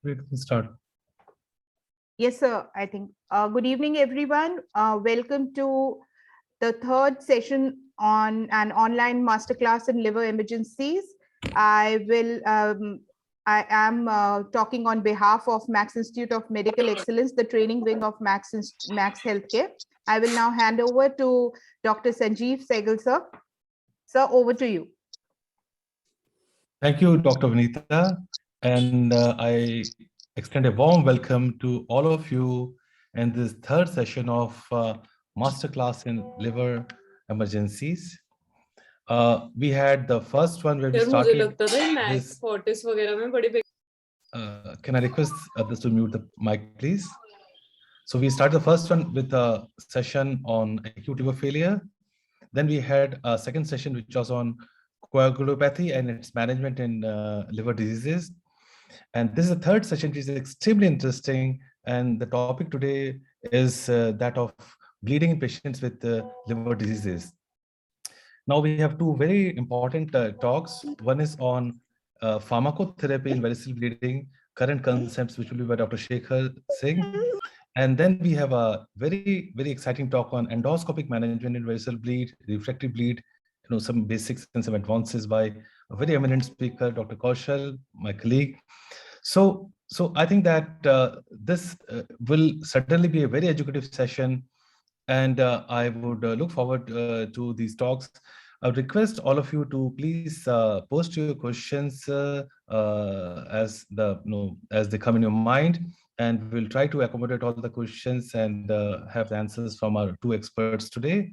We can start. Yes, sir. I think. Good evening, everyone. Welcome to the third session on an online masterclass in liver emergencies. I am talking on behalf of Max Institute of Medical Excellence, the training wing of Max Healthcare. I will now hand over to Dr. Sanjiv Saigal, sir. Sir, over to you. Thank you, Dr. Vinita. And I extend a warm welcome to all of you in this third session of Masterclass in Liver Emergencies. We had the first one where we started this. Can I request others to mute the mic, please? So we started the first one with a session on acute liver failure. Then we had a second session, which was on coagulopathy and its management in liver diseases. And this is the third session, which is extremely interesting. And the topic today is that of bleeding in patients with liver diseases. Now we have two very important talks. One is on pharmacotherapy in variceal bleeding, current concepts, which will be by Dr. Shekhar Singh. And then we have a very, very exciting talk on endoscopic management in variceal bleed, refractory bleed, some basics and some advances by a very eminent speaker, Dr. Kaushal, my colleague. So I think that this will certainly be a very educative session, and I would look forward to these talks. I would request all of you to please post your questions as they come in your mind, and we'll try to accommodate all the questions and have the answers from our two experts today.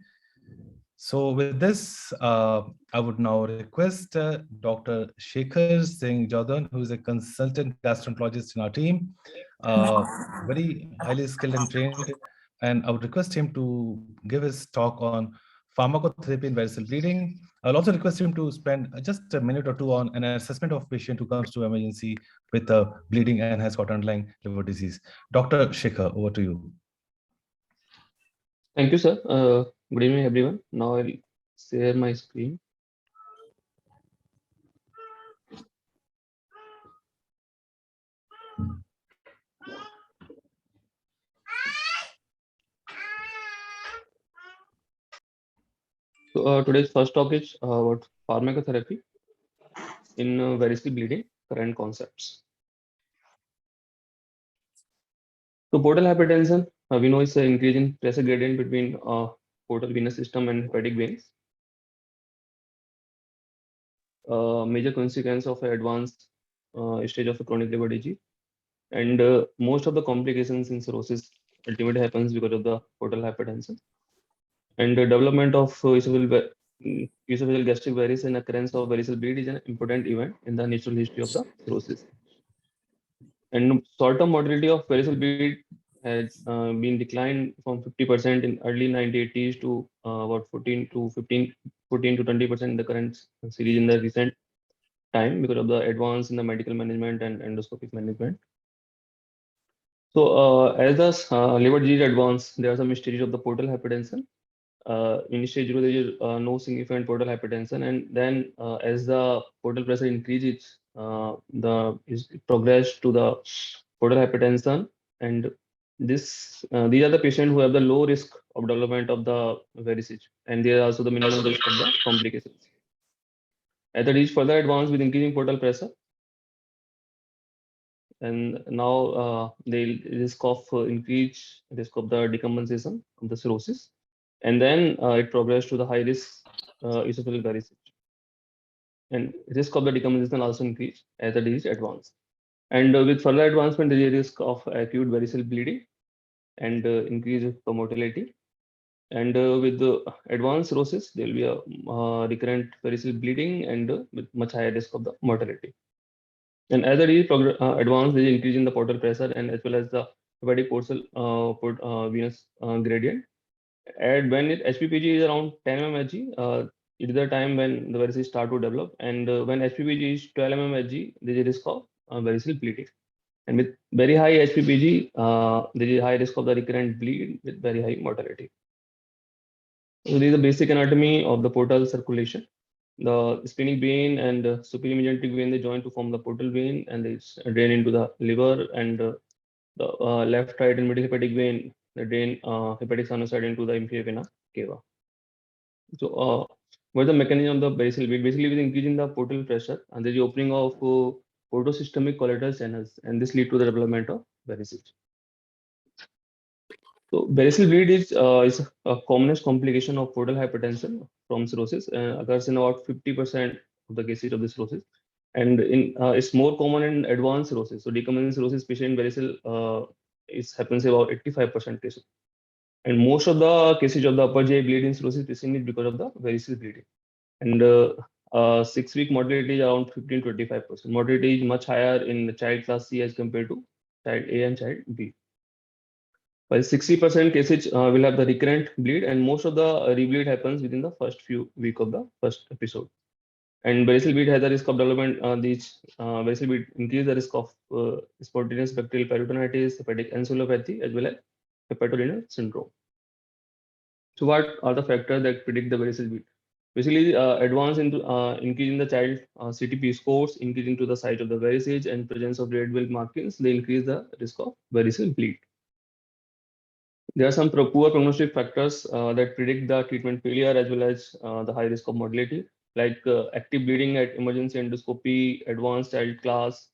So with this, I would now request Dr. Shekhar Singh Jadaun, who is a consultant gastroenterologist in our team, very highly skilled and trained. And I would request him to give his talk on pharmacotherapy in variceal bleeding. I'll also request him to spend just a minute or two on an assessment of patient who comes to emergency with bleeding and has got underlying liver disease. Dr. Shekhar, over to you. Thank you, sir. Good evening, everyone. Now I'll share my screen. So today's first talk is about pharmacotherapy in variceal bleeding, current concepts. So portal hypertension, we know it's an increase in pressure gradient between portal venous system and hepatic veins. Major consequence of advanced stage of a chronic liver disease, and most of the complications in cirrhosis ultimately happens because of the portal hypertension. And the development of esophageal gastric varices and occurrence of variceal bleed is an important event in the natural history of the cirrhosis. And short-term mortality of variceal bleed has been declined from 50% in early 1980s to about 14 to 20% in the current series in the recent time because of the advance in the medical management and endoscopic management. So as the liver disease advance, there are some stages of the portal hypertension. In stage 0, there is no significant portal hypertension, and then as the portal pressure increases, it progress to the portal hypertension, and these are the patients who have the low risk of development of the varices, and they are also the minimum risk of the complications. As the disease further advance with increasing portal pressure, and now the risk of risk of the decompensation of the cirrhosis, and then it progressed to the high risk eosinophilic varices. And risk of the decompensation also increase as the disease advance. And with further advancement, there is a risk of acute variceal bleeding and increase of mortality. And with the advanced cirrhosis, there will be a recurrent variceal bleeding and with much higher risk of the mortality. And as the disease advance, there is increase in the portal pressure and as well as the hepatic venous gradient. And when HPPG is around 10 mmHg, it is the time when the varices start to develop. And when HPPG is 12 mmHg, there is a risk of variceal bleeding. And with very high HPPG, there is a high risk of the recurrent bleed with very high mortality. So this is the basic anatomy of the portal circulation. The splenic vein and superior mesenteric vein, they join to form the portal vein and they drain into the liver, and the left, right, and middle hepatic vein, they drain hepatic sinusoid into the inferior vena cava. So what is the mechanism of the variceal bleed? Basically, with increasing the portal pressure, and there is opening of portosystemic collateral channels, and this lead to the development of varices. So variceal bleed is a commonest complication of portal hypertension from cirrhosis. Occurs in about 50% of the cases of the cirrhosis, and it's more common in advanced cirrhosis. So decompensing cirrhosis patient variceal happens about 85% cases, and most of the cases of the upper GI bleed in cirrhosis patient is because of the variceal bleeding. And 6-week mortality is around 15-25%. Mortality is much higher in the child class C as compared to child A and child B. While 60% cases will have the recurrent bleed, and most of the rebleed happens within the first few weeks of the first episode. And variceal bleed has a risk of development. These variceal bleed increase the risk of spontaneous bacterial peritonitis, hepatic encephalopathy, as well as hepatorenal syndrome. So, what are the factors that predict the variceal bleed? Basically, advance into increase in the child CTP scores, increase into the size of the varices, and presence of red welt markings, they increase the risk of variceal bleed. There are some poor prognostic factors that predict the treatment failure as well as the high risk of mortality, like active bleeding at emergency endoscopy, advanced child class,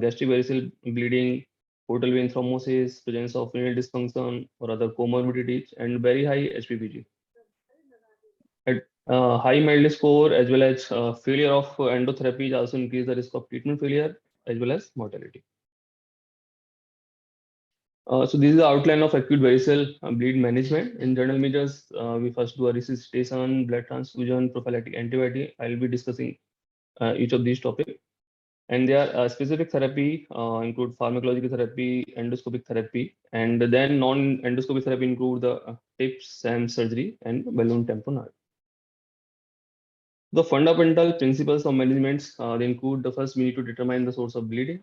gastric variceal bleeding, portal vein thrombosis, presence of renal dysfunction or other comorbidities, and very high HPPG. At high mild score as well as failure of endotherapy also increase the risk of treatment failure as well as mortality. So this is the outline of acute variceal bleed management. In general measures, we first do a resuscitation, blood transfusion, prophylactic antibiotic. I will be discussing each of these topics. And their specific therapy include pharmacological therapy, endoscopic therapy, and then non-endoscopic therapy include the TIPS, SAM surgery, and balloon tamponade. The fundamental principles of management they include: the first, we need to determine the source of bleeding.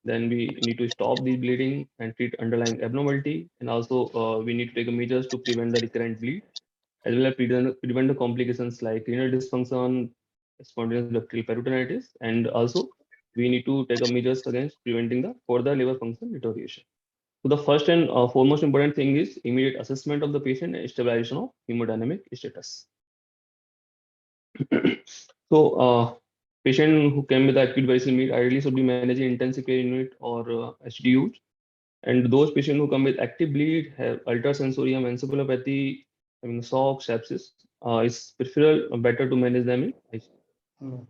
Then we need to stop the bleeding and treat underlying abnormality. And also we need to take measures to prevent the recurrent bleed, as well as prevent the complications like renal dysfunction, spontaneous bacterial peritonitis. And also we need to take measures against preventing the further liver function deterioration. So the first and foremost important thing is immediate assessment of the patient and stabilization of hemodynamic status. So patient who came with acute variceal bleed ideally should be managed in intensive care unit or HDUs. And those patients who come with active bleed, have altered sensorium, encephalopathy, having shock, sepsis, it's preferable better to manage them in ICU.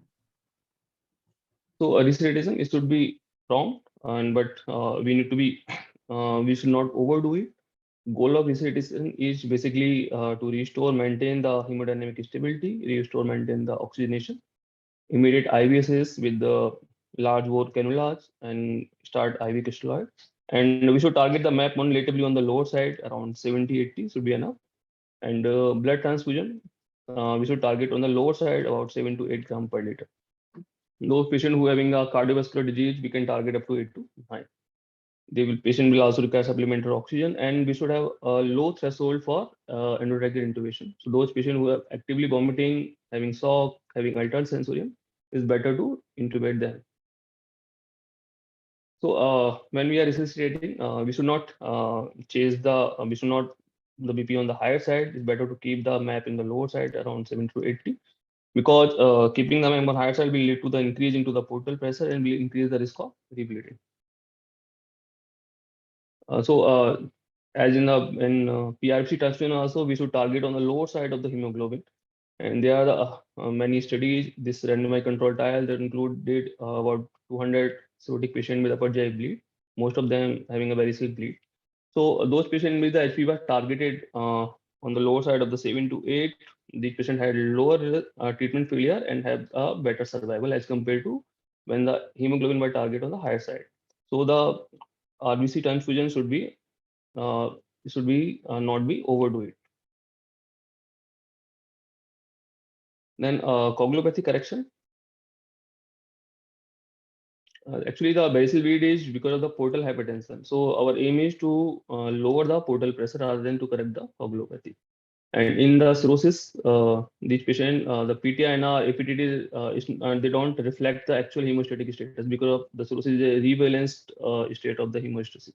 So resuscitation, it should be prompt, but we need to be, we should not overdo it. Goal of resuscitation is basically to restore, maintain the hemodynamic stability, restore, maintain the oxygenation, immediate IVSS with the large bore cannulas, and start IV crystalloid. And we should target the MAP one relatively on the lower side, around 70-80 should be enough. And blood transfusion, we should target on the lower side about 7 to 8 grams per liter. Those patients who are having a cardiovascular disease, we can target up to 8 to 9. Patient will also require supplementary oxygen, and we should have a low threshold for endotracheal intubation. So those patients who are actively vomiting, having shock, having altered sensorium, is better to intubate them. So when we are resuscitating, we should not chase we should not the BP on the higher side. It's better to keep the MAP in the lower side around 70 to 80, because keeping the MAP on higher side will lead to the increase into the portal pressure and will increase the risk of rebleeding. As in PRC transfusion also, we should target on the lower side of the hemoglobin. And there are many studies. This randomized control trial that included about 200 cirrhotic patients with upper GI bleed, most of them having a varicose bleed. So those patients with the HPV were targeted on the lower side of the 7 to 8. These patients had lower treatment failure and have a better survival as compared to when the hemoglobin were targeted on the higher side. So the RBC transfusion should be not be overdo it. Then coagulopathy correction. Actually, the basal bleed is because of the portal hypertension. So our aim is to lower the portal pressure rather than to correct the coagulopathy. And in the cirrhosis, these patient, the PTI and APTT, they don't reflect the actual hemostatic status because of the cirrhosis is a rebalanced state of the hemostasis.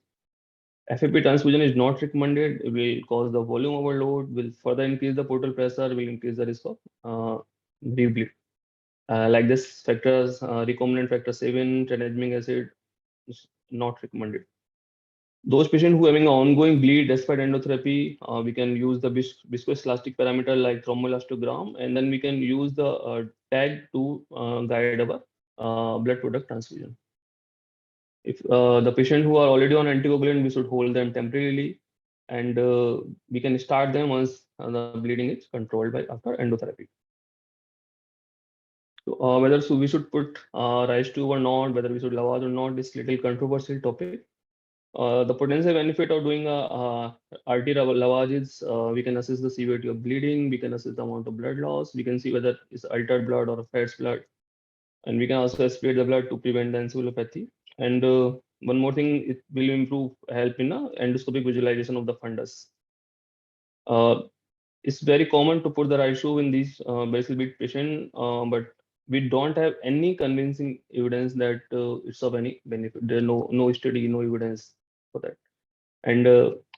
FAP transfusion is not recommended. It will cause the volume overload, will further increase the portal pressure, will increase the risk of rebleed. Like this factors, recombinant factor 7, tranexamic acid is not recommended. Those patients who are having an ongoing bleed despite endotherapy, we can use the viscoelastic parameter like thromboelastogram, and then we can use the tag to guide our blood product transfusion. If the patient who are already on anticoagulant, we should hold them temporarily, and we can start them once the bleeding is controlled by after endotherapy. So, whether we should put rice tube or not, whether we should lavage or not, is little controversial topic. The potential benefit of doing a RT lavage is we can assess the severity of bleeding, we can assess the amount of blood loss, we can see whether it's altered blood or a fat blood, and we can also aspirate the blood to prevent the encephalopathy. And one more thing, it will improve help in endoscopic visualization of the fundus. It's very common to put the right shoe in these basal bleed patient, but we don't have any convincing evidence that it's of any benefit. There's no study, no evidence for that. And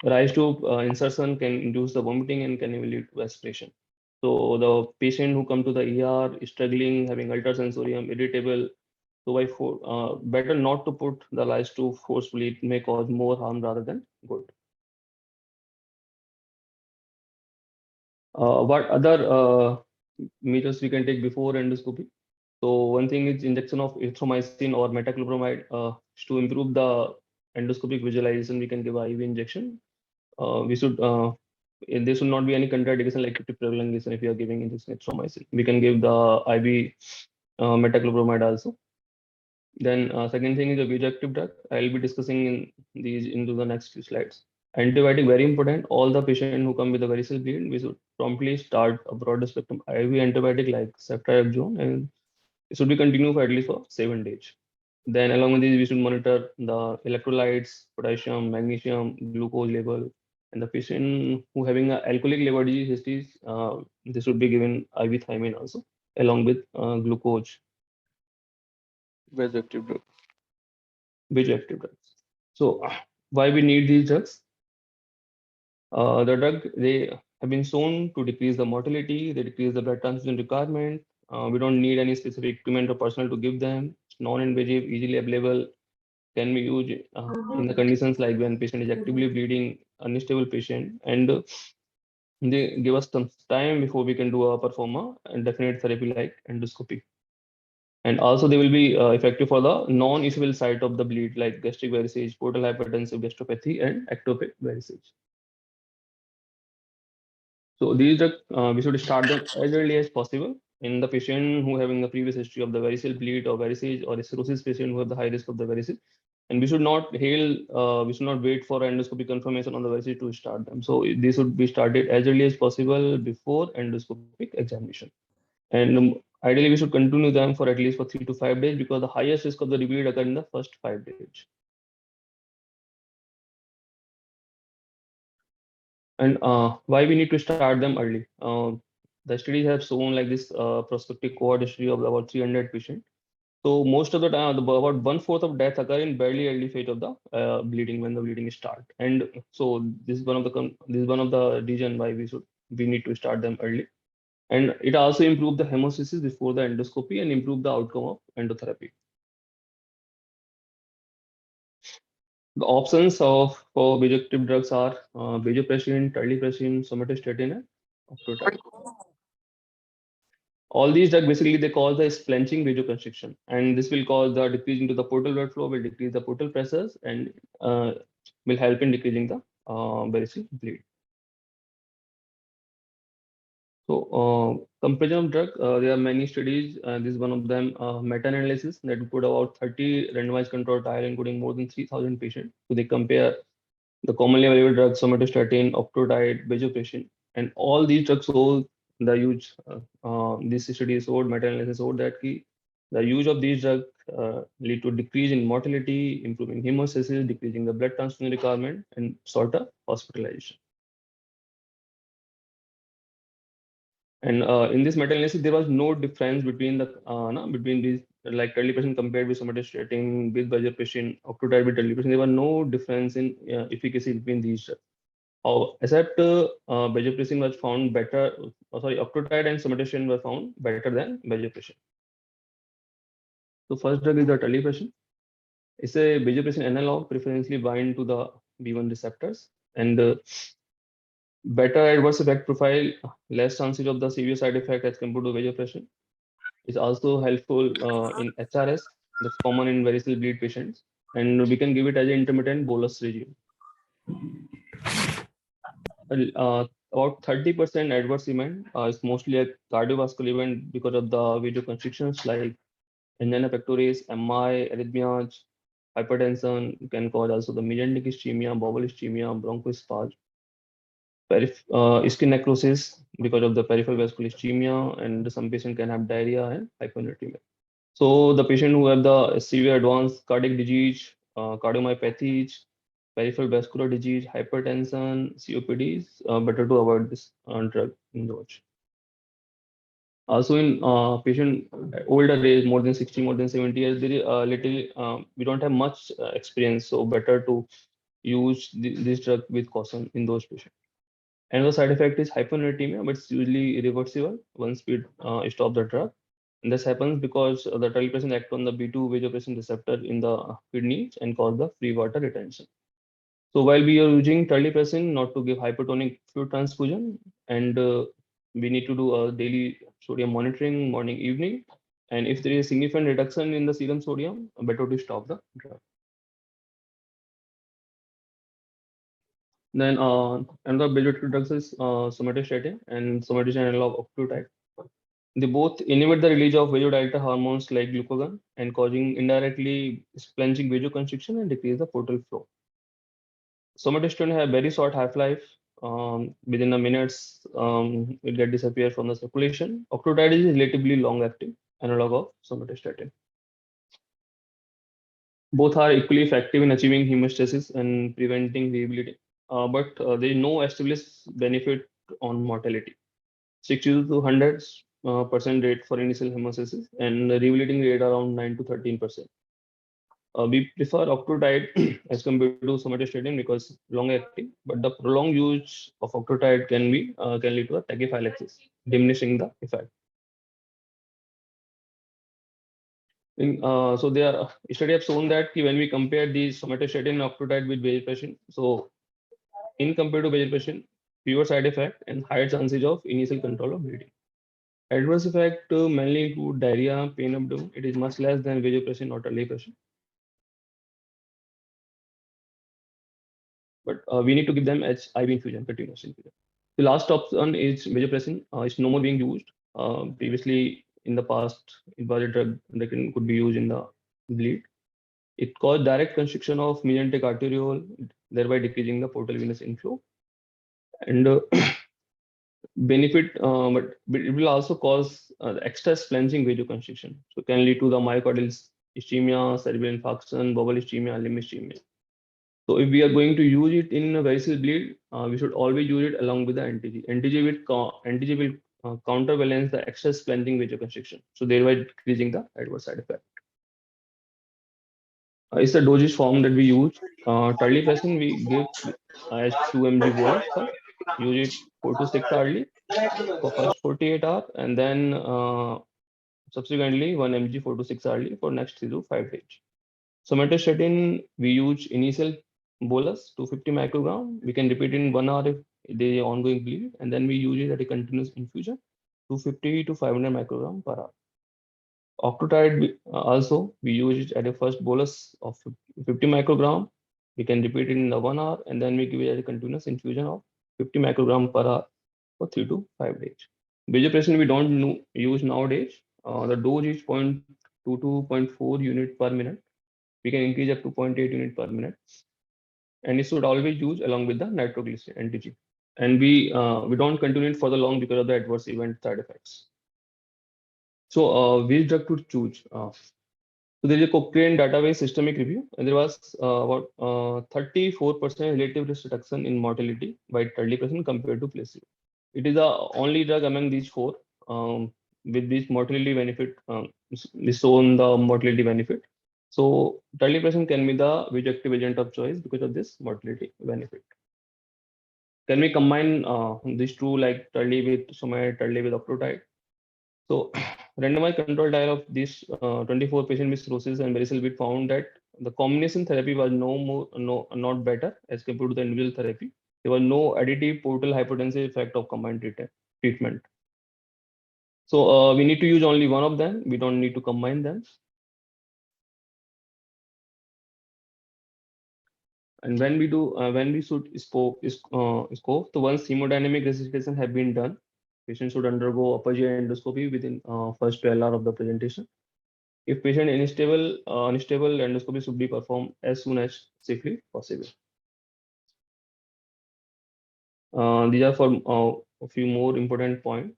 rise to insertion can induce the vomiting and can even lead to aspiration. So the patient who come to the ER is struggling, having ultrasensorium, irritable. So better not to put the rise to forcefully, it may cause more harm rather than good. What other measures we can take before endoscopy? So one thing is injection of erythromycin or metoclopramide to improve the endoscopic visualization. We can give IV injection. We should there should not be any contraindication like QT prolongation if you are giving injection erythromycin. We can give the IV metoclopramide also. Then second thing is a vasoactive drug. I'll be discussing in these into the next few slides. Antibiotic very important. All the patients who come with a varicose bleed, we should promptly start a broad spectrum IV antibiotic like ceftriaxone, and it should be continued for at least for 7 days. Then along with this, we should monitor the electrolytes, potassium, magnesium, glucose level, and the patient who having a alcoholic liver disease history, they should be given IV thiamine also along with glucose. Vasoactive drug. Vasoactive drugs. So why we need these drugs? The drug, they have been shown to decrease the mortality, they decrease the blood transfusion requirement. We don't need any specific equipment or personnel to give them. It's non-invasive, easily available, can be used in the conditions like when patient is actively bleeding, unstable patient, and they give us some time before we can do a perform a definite therapy like endoscopy. And also they will be effective for the non-esophageal site of the bleed like gastric varices, portal hypertensive gastropathy, and ectopic varices. So these drugs, we should start them as early as possible in the patient who having the previous history of the varicose bleed or varices, or a cirrhosis patient who have the high risk of the varices. And we should not we should not wait for endoscopic confirmation on the varices to start them. So these should be started as early as possible before endoscopic examination. And ideally, we should continue them for at least for 3 to 5 days because the highest risk of the rebleed occur in the first 5 days. And why we need to start them early? The studies have shown like this prospective cohort history of about 300 patients. So most of the time, about 1/4 of death occur in very early phase of the bleeding when the bleeding start. And so this is one of the reason why we need to start them early. And it also improve the hemostasis before the endoscopy and improve the outcome of endotherapy. The options for vasoactive drugs are vasopressin, terlipressin, somatostatin, and octreotide. All these drugs basically they cause the splenching vasoconstriction, and this will cause the decrease into the portal blood flow, will decrease the portal pressures, and will help in decreasing the variceal bleed. So comparison of drug, there are many studies. This is one of them, meta-analysis that put about 30 randomized controlled trial, including more than 3,000 patients. So they compare the commonly available drugs, somatostatin, octreotide, vasopressin, and all these drugs show the use. This study showed, meta-analysis showed that the use of these drugs lead to decrease in mortality, improving hemostasis, decreasing the blood transfusion requirement, and shorter hospitalization. And in this meta-analysis, there was no difference between between these, like 20% compared with somatostatin, with vasopressin, octreotide with 20%. There was no difference in efficacy between these drugs. Except vasopressin was found better. Octreotide and somatostatin were found better than vasopressin. So first drug is the talipressin. It's a vasopressin analog, preferentially bind to the B1 receptors, and better adverse effect profile, less chances of the severe side effect as compared to vasopressin. Is also helpful in HRS, that's common in variceal bleed patients, and we can give it as an intermittent bolus regime. About 30% adverse event is mostly a cardiovascular event because of the vasoconstrictions like angina pectoris, MI, arrhythmias, hypertension, can cause also the meningic ischemia, bowel ischemia, bronchospasm, skin necrosis because of the peripheral vascular ischemia, and some patient can have diarrhea and hyponatremia. So the patient who have the severe advanced cardiac disease, cardiomyopathies, peripheral vascular disease, hypertension, COPD, better to avoid this drug in dose. Also in patient older age, more than 60, more than 70 years, there is we don't have much experience, so better to use this drug with caution in those patients. Another side effect is hyponatremia, but it's usually irreversible once we stop the drug. And this happens because the talipressin act on the B2 vasopressin receptor in the kidneys and cause the free water retention. So while we are using talipressin not to give hypertonic fluid transfusion, and we need to do a daily sodium monitoring morning, evening. And if there is significant reduction in the serum sodium, better to stop the drug. Then another major drugs is somatostatin and somatostatin analog octreotide. They both inhibit the release of vasodilator hormones like glucagon and causing indirectly splenching vasoconstriction and decrease the portal flow. Somatostatin have very short half-life. Within a minutes, it get disappear from the circulation. Octreotide is relatively long-acting analog of somatostatin. Both are equally effective in achieving hemostasis and preventing rebleeding, but there is no established benefit on mortality. 60 to 100% rate for initial hemostasis and the rebleeding rate around 9 to 13%. We prefer octreotide as compared to somatostatin because long acting, but the prolonged use of octreotide can lead to a tachyphylaxis, diminishing the effect. So there study have shown that when we compare these somatostatin and octreotide with vasopressin, so in compared to vasopressin, fewer side effect and higher chances of initial control of bleeding. Adverse effect mainly include diarrhea, pain abdomen. It is much less than vasopressin or talipressin. But we need to give them as IV infusion, continuous infusion. The last option is vasopressin. It's no more being used. Previously, in the past, it was a drug that could be used in the bleed. It caused direct constriction of mesenteric arteriole, thereby decreasing the portal venous inflow. And benefit, but it will also cause extra splenching vasoconstriction. So it can lead to the myocardial ischemia, cerebral infarction, bowel ischemia, limb ischemia. So if we are going to use it in a variceal bleed, we should always use it along with the NTG. NTG will counterbalance the excess splenching vasoconstriction, so thereby decreasing the adverse side effect. It's the dosage form that we use. Talipressin we give as 2 mg bolus first. Use it 4 to 6 hourly for first 48 hours, and then subsequently 1 mg 4 to 6 hourly for next 3 to 5 days. Somatostatin we use initial bolus 250 microgram. We can repeat in 1 hour if there is ongoing bleed, and then we use it at a continuous infusion. 250 to 500 microgram per hour. Octreotide also we use it at a first bolus of 50 microgram. We can repeat it in the 1 hour, and then we give it a continuous infusion of 50 microgram per hour for 3 to 5 days. Vasopressin we don't use nowadays. The dose is 0.2 to 0.4 unit per minute. We can increase up to 0.8 unit per minute, and it should always use along with the nitroglycerin NTG. And we don't continue it for the long because of the adverse event side effects. So which drug to choose? So there is a Cochrane database systemic review, and there was about 34% relative risk reduction in mortality by 30% compared to placebo. It is the only drug among these four with this mortality benefit, is shown the mortality benefit. So 30% can be the objective agent of choice because of this mortality benefit. Can we combine these two, like Turley with Somate, Turley with Octreotide? So randomized control trial of these 24 patients with cirrhosis and varicose vein found that the combination therapy was not better as compared to the individual therapy. There was no additive portal hypertensive effect of combined treatment. So we need to use only one of them. We don't need to combine them. And when we do, when we should scope, so once hemodynamic resuscitation have been done, patient should undergo upper GI endoscopy within first 12 hours of the presentation. If patient unstable, endoscopy should be performed as soon as safely possible. These are for a few more important points.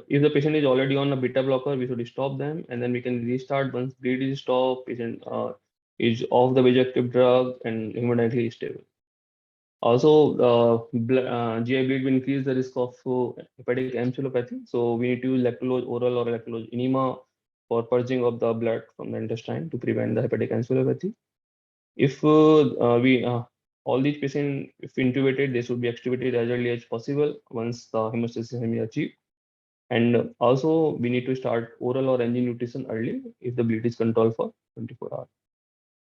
If the patient is already on a beta blocker, we should stop them, and then we can restart once bleed is stopped, patient is off the vasoactive drug and hemodynamically stable. Also, GI bleed will increase the risk of hepatic encephalopathy. So we need to use lactulose oral or lactulose enema for purging of the blood from the intestine to prevent the hepatic encephalopathy. If all these patients, if intubated, they should be extubated as early as possible once the hemostasis has been achieved. And also, we need to start oral or NG nutrition early if the bleed is controlled for 24 hours.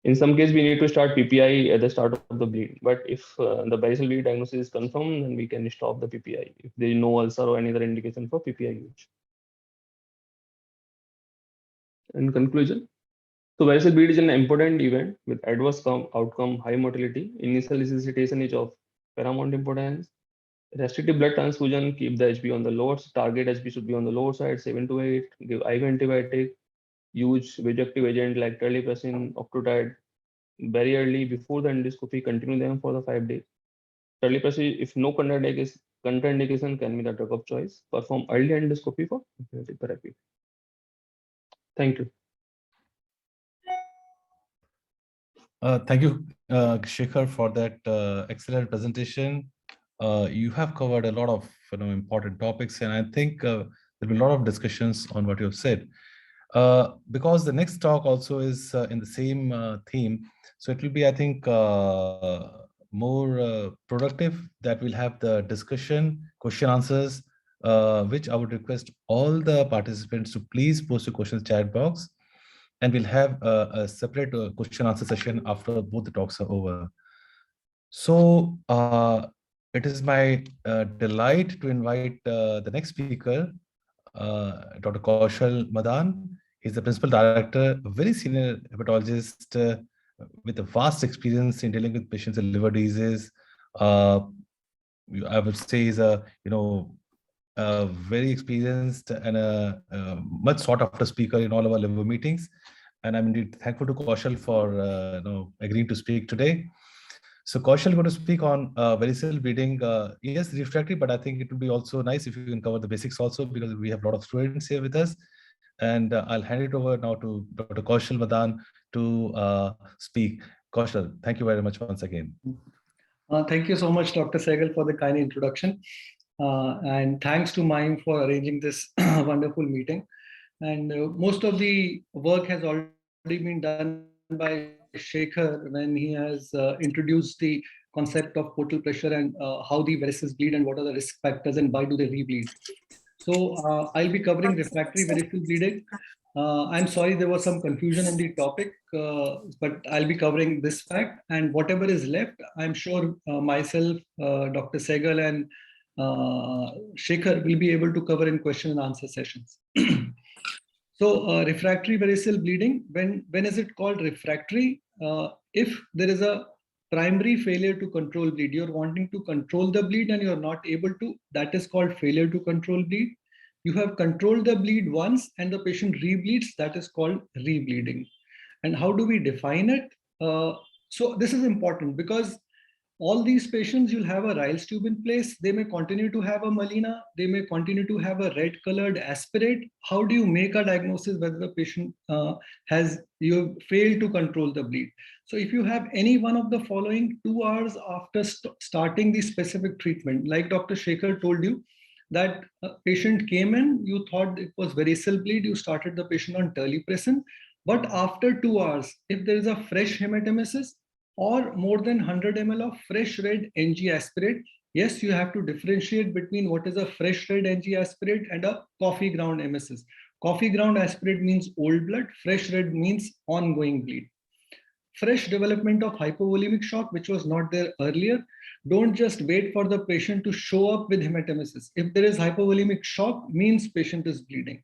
In some case, we need to start PPI at the start of the bleed. But if the varicose bleed diagnosis is confirmed, then we can stop the PPI if there is no ulcer or any other indication for PPI use. In conclusion, so varicose bleed is an important event with adverse outcome, high mortality. Initial resuscitation is of paramount importance. Restrictive blood transfusion, keep the HB on the lower, target HB should be on the lower side, 7 to 8, give IV antibiotic, use vasoactive agent like terlipressin, octreotide very early before the endoscopy, continue them for the 5 days. Terlipressin, if no contraindication, can be the drug of choice. Perform early endoscopy for therapy. Thank you. Thank you, Shekhar, for that excellent presentation. You have covered a lot of important topics, and I think there'll be a lot of discussions on what you have said. Because the next talk also is in the same theme, so it will be, I think, more productive that we'll have the discussion, question answers, which I would request all the participants to please post your questions chat box, and we'll have a separate question answer session after both the talks are over. So it is my delight to invite the next speaker, Dr. Kaushal Madan. He's the principal director, a very senior hepatologist with a vast experience in dealing with patients with liver diseases. I would say he's a very experienced and a much sought after speaker in all of our liver meetings. And I'm indeed thankful to Kaushal for agreeing to speak today. So Kaushal is going to speak on varicose bleeding. Yes, refractory, but I think it would be also nice if you can cover the basics also, because we have a lot of students here with us. And I'll hand it over now to Dr. Kaushal Madan to speak. Kaushal, thank you very much once again. Thank you so much, Dr. Saigal, for the kind introduction. And thanks to MIME for arranging this wonderful meeting. And most of the work has already been done by Shekhar when he has introduced the concept of portal pressure and how the varices bleed and what are the risk factors and why do they rebleed. So I'll be covering refractory varicose bleeding. I'm sorry there was some confusion in the topic, but I'll be covering this fact, and whatever is left, I'm sure myself, Dr. Saigal, and Shekhar will be able to cover in question and answer sessions. So refractory variceal bleeding, when is it called refractory? If there is a primary failure to control bleed, you're wanting to control the bleed and you're not able to, that is called failure to control bleed. You have controlled the bleed once and the patient rebleeds, that is called rebleeding. And how do we define it? So this is important because all these patients, you'll have a Ryle's tube in place. They may continue to have a melena. They may continue to have a red colored aspirate. How do you make a diagnosis whether the patient you failed to control the bleed? So if you have any one of the following 2 hours after starting the specific treatment, like Dr. Shekhar told you, that patient came in, you thought it was variceal bleed, you started the patient on terlipressin, but after 2 hours, if there is a fresh hematemesis, or more than 100 ml of fresh red Ng aspirate, yes, you have to differentiate between what is a fresh red Ng aspirate and a coffee ground emesis. Coffee ground aspirate means old blood, fresh red means ongoing bleed. Fresh development of hypovolemic shock, which was not there earlier. Don't just wait for the patient to show up with hematemesis. If there is hypovolemic shock, means patient is bleeding.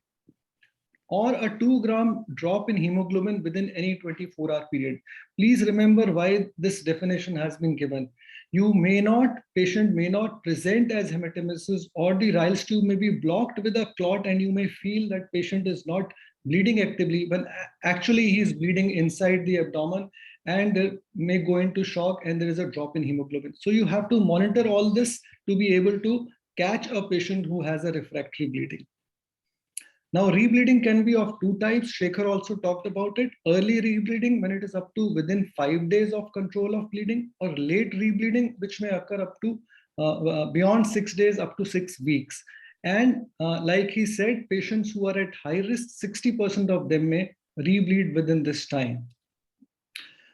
Or a 2 gram drop in hemoglobin within any 24-hour period. Please remember why this definition has been given. Patient may not present as hematemesis, or the Ryle's tube may be blocked with a clot and you may feel that patient is not bleeding actively, when actually he is bleeding inside the abdomen and may go into shock and there is a drop in hemoglobin. So you have to monitor all this to be able to catch a patient who has a refractory bleeding. Now, rebleeding can be of 2 types. Shekhar also talked about it. Early rebleeding, when it is up to within 5 days of control of bleeding, or late rebleeding, which may occur up to beyond 6 days, up to 6 weeks. And like he said, patients who are at high risk, 60% of them may rebleed within this time.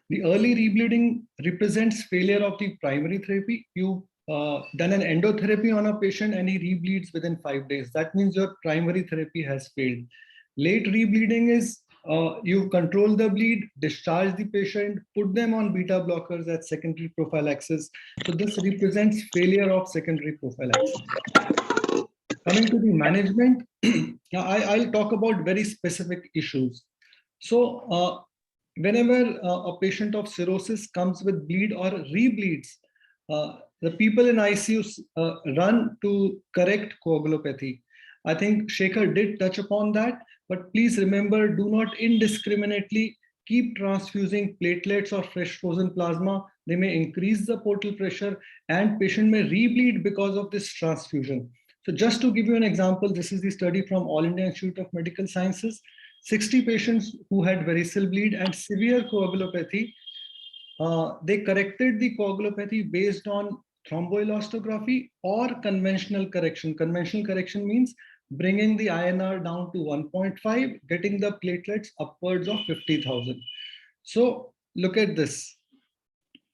The early rebleeding represents failure of the primary therapy. You done an endotherapy on a patient and he rebleeds within 5 days. That means your primary therapy has failed. Late rebleeding is you control the bleed, discharge the patient, put them on beta blockers as secondary prophylaxis. So this represents failure of secondary prophylaxis. Coming to the management, now I'll talk about very specific issues. So whenever a patient of cirrhosis comes with bleed or rebleeds, the people in ICU run to correct coagulopathy. I think Shekhar did touch upon that, but please remember, do not indiscriminately keep transfusing platelets or fresh frozen plasma. They may increase the portal pressure and patient may rebleed because of this transfusion. So just to give you an example, this is the study from All India Institute of Medical Sciences. 60 patients who had variceal bleed and severe coagulopathy. They corrected the coagulopathy based on thromboelastography or conventional correction. Conventional correction means bringing the INR down to 1.5, getting the platelets upwards of 50,000. So look at this.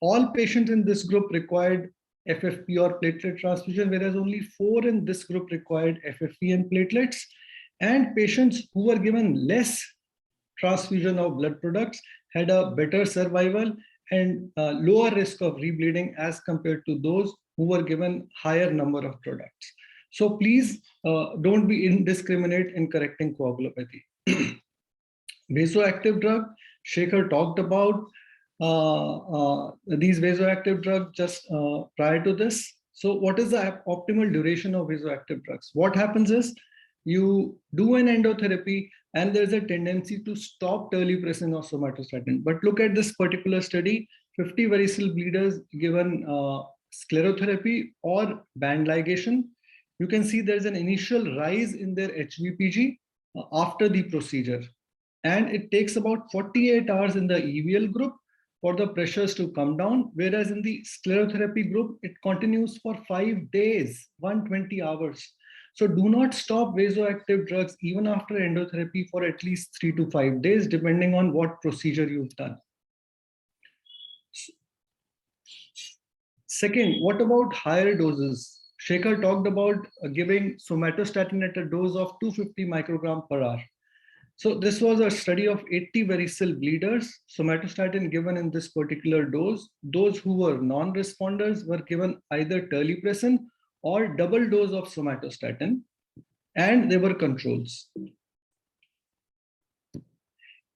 All patients in this group required FFP or platelet transfusion, whereas only 4 in this group required FFP and platelets. And patients who were given less transfusion of blood products had a better survival and lower risk of rebleeding as compared to those who were given higher number of products. So please don't be indiscriminate in correcting coagulopathy. Vasoactive drug, Shekhar talked about these vasoactive drugs just prior to this. So what is the optimal duration of vasoactive drugs? What happens is you do an endotherapy and there's a tendency to stop terlipressin or somatostatin. But look at this particular study, 50 variceal bleeders given sclerotherapy or band ligation. You can see there's an initial rise in their HVPG after the procedure. And it takes about 48 hours in the EVL group for the pressures to come down, whereas in the sclerotherapy group, it continues for 5 days, 120 hours. So do not stop vasoactive drugs even after endotherapy for at least 3 to 5 days, depending on what procedure you've done. Second, what about higher doses? Shekhar talked about giving somatostatin at a dose of 250 microgram per hour. So this was a study of 80 variceal bleeders, somatostatin given in this particular dose. Those who were non-responders were given either terlipressin or double dose of somatostatin, and there were controls.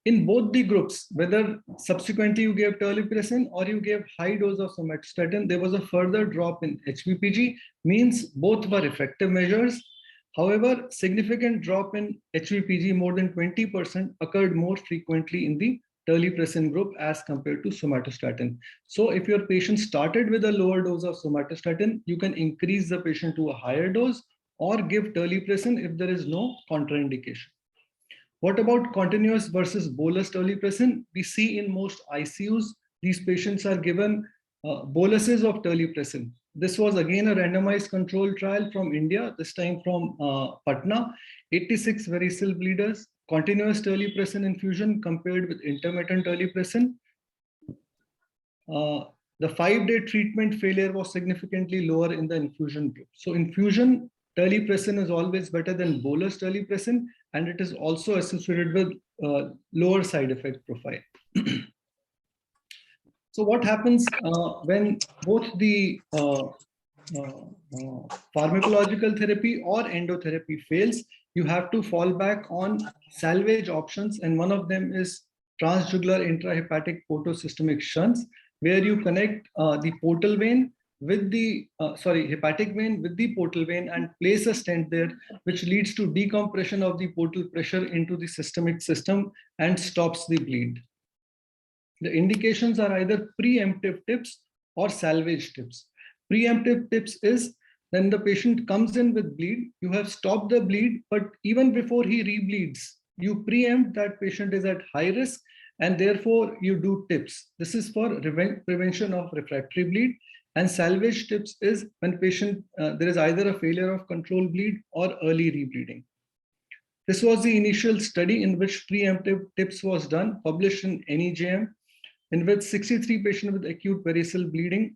In both the groups, whether subsequently you gave terlipressin or you gave high dose of somatostatin, there was a further drop in HVPG, means both were effective measures. However, significant drop in HVPG more than 20% occurred more frequently in the terlipressin group as compared to somatostatin. So if your patient started with a lower dose of somatostatin, you can increase the patient to a higher dose or give terlipressin if there is no contraindication. What about continuous versus bolus terlipressin? We see in most ICUs, these patients are given boluses of terlipressin. This was again a randomized controlled trial from India, this time from Patna, 86 varicose bleeders, continuous terlipressin infusion compared with intermittent terlipressin. The 5-day treatment failure was significantly lower in the infusion group. So infusion terlipressin is always better than bolus terlipressin, and it is also associated with lower side effect profile. So what happens when both the pharmacological therapy or endotherapy fails? You have to fall back on salvage options, and one of them is transjugular intrahepatic portosystemic shunts, where you connect the portal vein with the hepatic vein with the portal vein and place a stent there, which leads to decompression of the portal pressure into the systemic system and stops the bleed. The indications are either preemptive tips or salvage tips. Preemptive tips is when the patient comes in with bleed, you have stopped the bleed, but even before he rebleeds, you preempt that patient is at high risk, and therefore you do tips. This is for prevention of refractory bleed. And salvage tips is when patient there is either a failure of control bleed or early rebleeding. This was the initial study in which preemptive tips was done, published in NEJM, in which 63 patients with acute variceal bleeding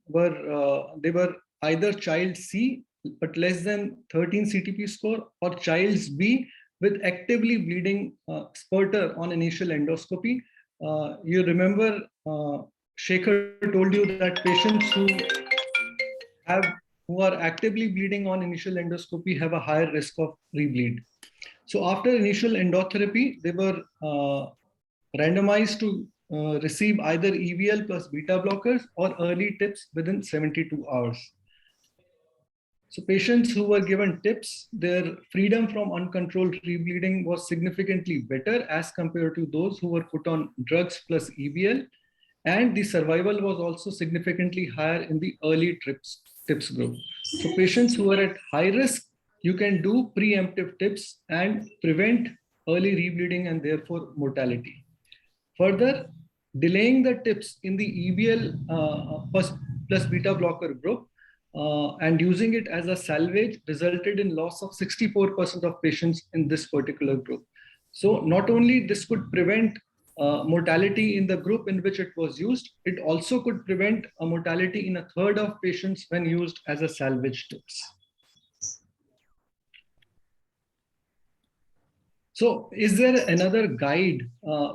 they were either child C but less than 13 CTP score, or child's B with actively bleeding spurter on initial endoscopy. You remember Shekhar told you that patients who are actively bleeding on initial endoscopy have a higher risk of rebleed. So after initial endotherapy, they were randomized to receive either EVL plus beta blockers or early tips within 72 hours. So patients who were given tips, their freedom from uncontrolled rebleeding was significantly better as compared to those who were put on drugs plus EVL. And the survival was also significantly higher in the early tips group. So patients who are at high risk, you can do preemptive tips and prevent early rebleeding and therefore mortality. Further, delaying the tips in the EVL plus beta blocker group and using it as a salvage resulted in loss of 64% of patients in this particular group. So not only this could prevent mortality in the group in which it was used, it also could prevent a mortality in a third of patients when used as a salvage tips. So is there another guide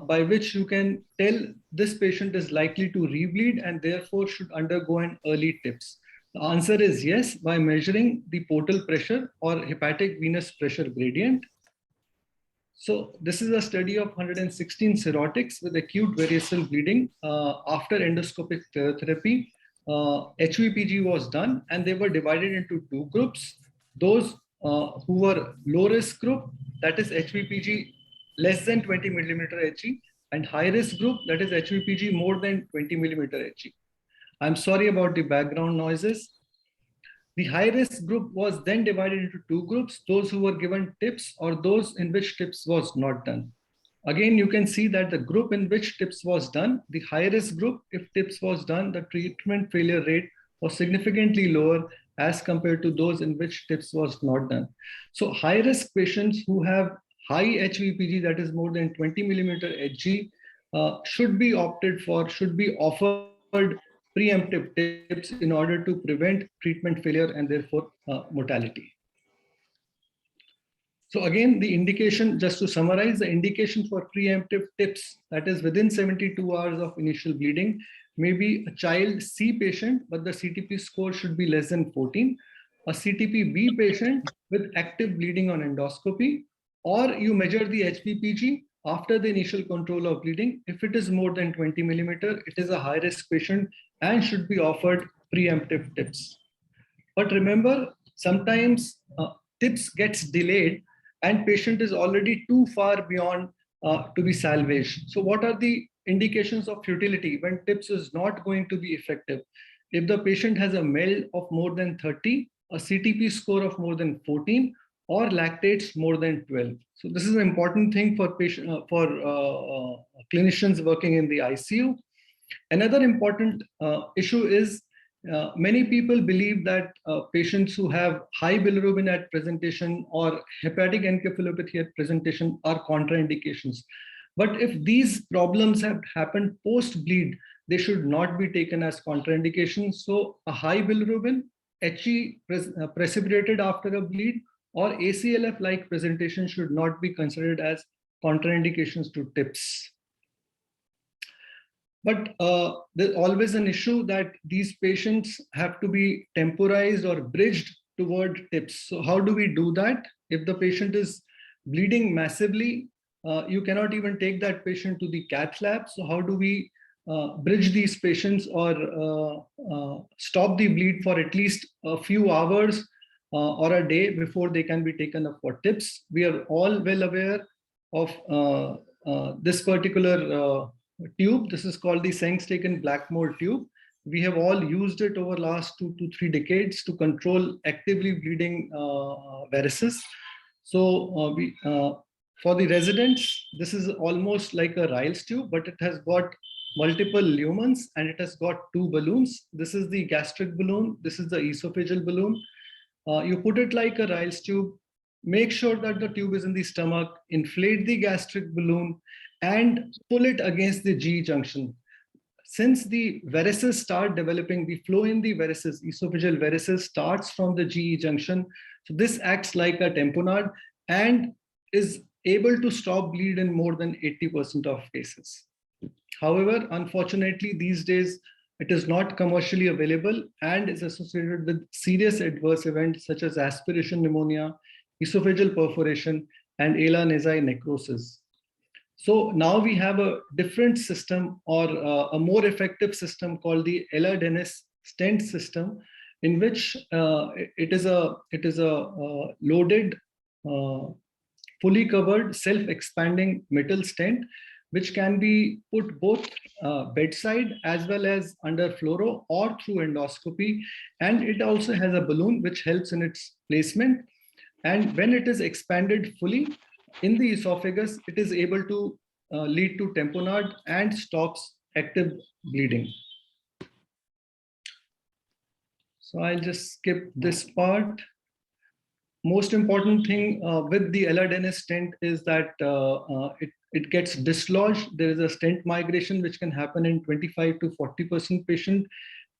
by which you can tell this patient is likely to rebleed and therefore should undergo an early tips? The answer is yes, by measuring the portal pressure or hepatic venous pressure gradient. So this is a study of 116 cirrhotics with acute variceal bleeding after endoscopic therapy. HVPG was done and they were divided into two groups. Those who were low risk group, that is HVPG less than 20 millimeter Hg, and high risk group, that is HVPG more than 20 millimeter Hg. I'm sorry about the background noises. The high risk group was then divided into two groups, those who were given tips or those in which tips was not done. Again, you can see that the group in which tips was done, the high risk group, if tips was done, the treatment failure rate was significantly lower as compared to those in which tips was not done. So high risk patients who have high HVPG, that is more than 20 millimeter Hg, should be offered preemptive tips in order to prevent treatment failure and therefore mortality. So again, the indication, just to summarize, the indication for preemptive tips, that is within 72 hours of initial bleeding, may be a child C patient, but the CTP score should be less than 14. a CTP-B patient with active bleeding on endoscopy, or you measure the HPPG after the initial control of bleeding. If it is more than 20 millimeter, it is a high-risk patient and should be offered preemptive TIPS. But remember, sometimes TIPS gets delayed and patient is already too far beyond to be salvaged. So what are the indications of futility when TIPS is not going to be effective? If the patient has a MELD of more than 30, a CTP score of more than 14, or lactates more than 12. So this is an important thing for clinicians working in the ICU. Another important issue is many people believe that patients who have high bilirubin at presentation or hepatic encephalopathy at presentation are contraindications. But if these problems have happened post-bleed, they should not be taken as contraindications. So a high bilirubin, HE precipitated after a bleed, or ACLF-like presentation should not be considered as contraindications to TIPS. But there's always an issue that these patients have to be temporized or bridged toward TIPS. So how do we do that? If the patient is bleeding massively, you cannot even take that patient to the cath lab. So how do we bridge these patients or stop the bleed for at least a few hours or a day before they can be taken up for TIPS? We are all well aware of this particular tube. This is called the Singh Blackmore tube. We have all used it over last 2 to 3 decades to control actively bleeding varices. So for the residents, this is almost like a Ryle's tube, but it has got multiple lumens and it has got 2 balloons. This is the gastric balloon. This is the esophageal balloon. You put it like a Ryle's tube, make sure that the tube is in the stomach, inflate the gastric balloon and pull it against the GE junction. Since the varices start developing, the flow in the varices, esophageal varices starts from the GE junction. So this acts like a tamponade and is able to stop bleed in more than 80% of cases. However, unfortunately, these days, it is not commercially available and is associated with serious adverse events such as aspiration pneumonia, esophageal perforation, and ala-nasal necrosis. So now we have a different system or a more effective system called the Ella-Dennis stent system, in which it is a loaded, fully covered, self-expanding metal stent, which can be put both bedside as well as under fluoro or through endoscopy. And it also has a balloon which helps in its placement. And when it is expanded fully in the esophagus, it is able to lead to tamponade and stops active bleeding. So I'll just skip this part. Most important thing with the Ella-Dennis stent is that it gets dislodged. There is a stent migration which can happen in 25 to 40% patient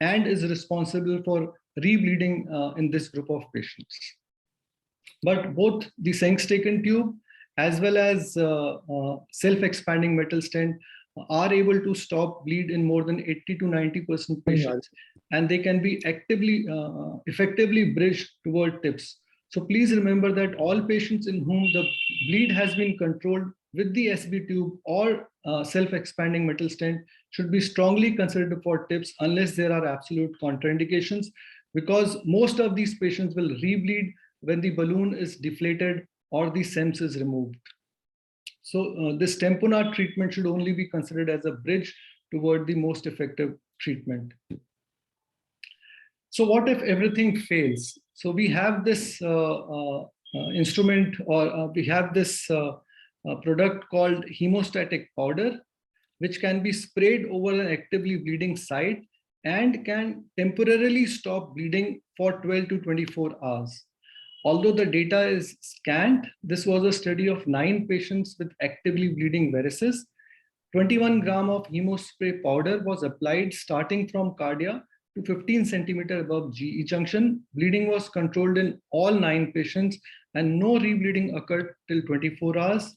and is responsible for rebleeding in this group of patients. But both the Singh tube as well as self-expanding metal stent are able to stop bleed in more than 80 to 90% patients, and they can be actively, effectively bridged toward TIPS. So please remember that all patients in whom the bleed has been controlled with the SB tube or self-expanding metal stent should be strongly considered for TIPS unless there are absolute contraindications, because most of these patients will rebleed when the balloon is deflated or the SEMS is removed. So this tamponade treatment should only be considered as a bridge toward the most effective treatment. So what if everything fails? So we have this instrument, or we have this product called hemostatic powder, which can be sprayed over an actively bleeding site and can temporarily stop bleeding for 12 to 24 hours. Although the data is scant, this was a study of 9 patients with actively bleeding varices. 21 gram of hemospray powder was applied starting from cardia to 15 centimeter above GE junction. Bleeding was controlled in all 9 patients and no rebleeding occurred till 24 hours.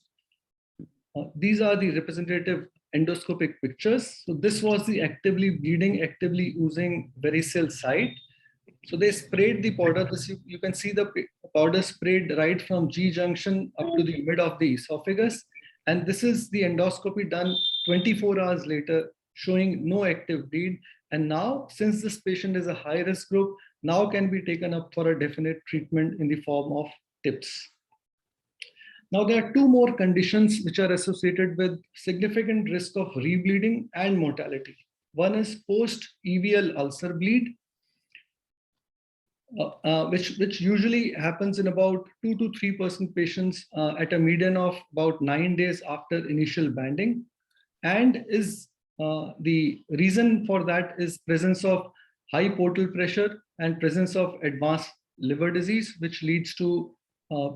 These are the representative endoscopic pictures. So this was the actively bleeding, actively oozing varicose site. So they sprayed the powder. This you can see the powder sprayed right from G junction up to the mid of the esophagus. And this is the endoscopy done 24 hours later, showing no active bleed. And now, since this patient is a high risk group, now can be taken up for a definite treatment in the form of TIPS. Now, there are two more conditions which are associated with significant risk of rebleeding and mortality. One is post-EVL ulcer bleed, which usually happens in about 2 to 3% patients at a median of about 9 days after initial banding, and is the reason for that is presence of high portal pressure and presence of advanced liver disease, which leads to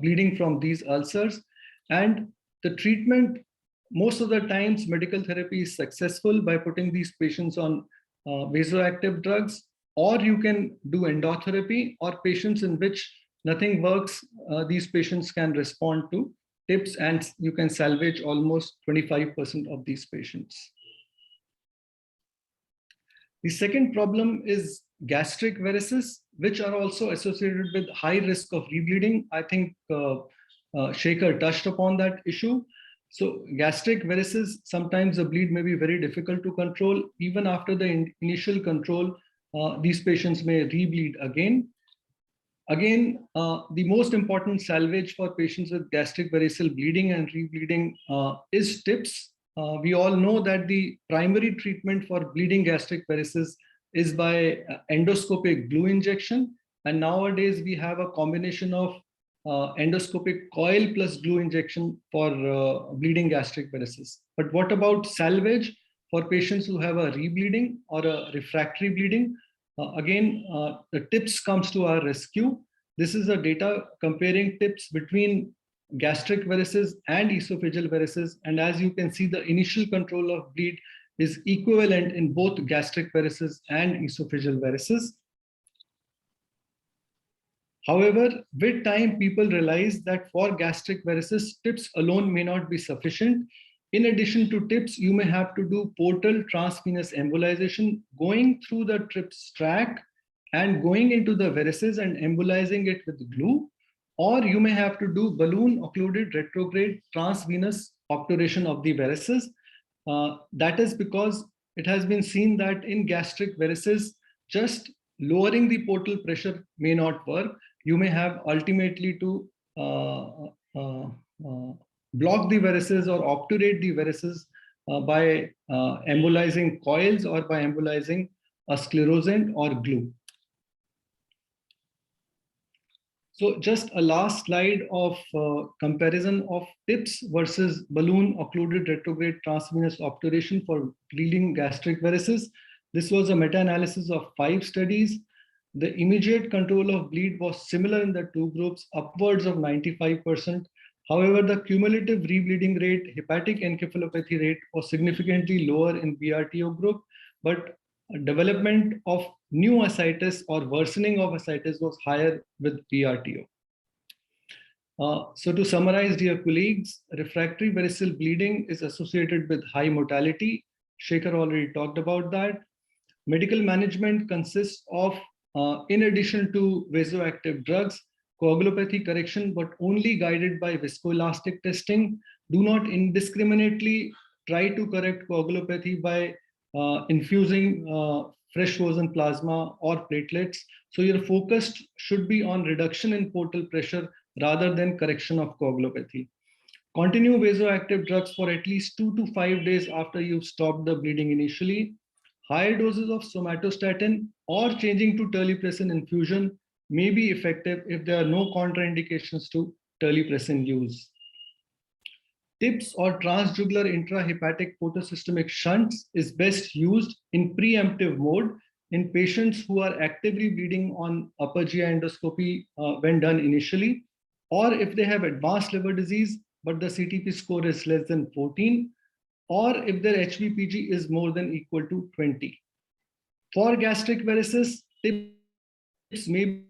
bleeding from these ulcers. And the treatment, most of the times medical therapy is successful by putting these patients on vasoactive drugs, or you can do endotherapy, or patients in which nothing works, these patients can respond to TIPS, and you can salvage almost 25% of these patients. The second problem is gastric varices, which are also associated with high risk of rebleeding. I think Shekhar touched upon that issue. So gastric varices, sometimes the bleed may be very difficult to control. Even after the initial control, these patients may rebleed again. Again, the most important salvage for patients with gastric variceal bleeding and rebleeding is TIPS. We all know that the primary treatment for bleeding gastric varices is by endoscopic glue injection. And nowadays we have a combination of endoscopic coil plus glue injection for bleeding gastric varices. But what about salvage for patients who have a rebleeding or a refractory bleeding? Again, the TIPS comes to our rescue. This is a data comparing TIPS between gastric varices and esophageal varices. And as you can see, the initial control of bleed is equivalent in both gastric varices and esophageal varices. However, with time, people realize that for gastric varices, TIPS alone may not be sufficient. In addition to TIPS, you may have to do portal transvenous embolization, going through the TRIPS tract and going into the varices and embolizing it with glue, or you may have to do balloon occluded retrograde transvenous obturation of the varices. That is because it has been seen that in gastric varices, just lowering the portal pressure may not work. You may have ultimately to block the varices or obturate the varices by embolizing coils or by embolizing a sclerosant or glue. So just a last slide of comparison of TIPS versus balloon occluded retrograde transvenous obturation for bleeding gastric varices. This was a meta-analysis of 5 studies. The immediate control of bleed was similar in the two groups, upwards of 95%. However, the cumulative rebleeding rate, hepatic encephalopathy rate was significantly lower in BRTO group, but development of new ascites or worsening of ascites was higher with BRTO. So to summarize, dear colleagues, refractory variceal bleeding is associated with high mortality. Shekhar already talked about that. Medical management consists of, in addition to vasoactive drugs, coagulopathy correction, but only guided by viscoelastic testing. Do not indiscriminately try to correct coagulopathy by infusing fresh frozen plasma or platelets. So your focus should be on reduction in portal pressure rather than correction of coagulopathy. Continue vasoactive drugs for at least 2 to 5 days after you've stopped the bleeding initially. Higher doses of somatostatin or changing to terlipressin infusion may be effective if there are no contraindications to terlipressin use. TIPS or transjugular intrahepatic portosystemic shunts is best used in preemptive mode in patients who are actively bleeding on upper GI endoscopy when done initially, or if they have advanced liver disease, but the CTP score is less than 14, or if their HVPG is more than equal to 20. For gastric varices, TIPS may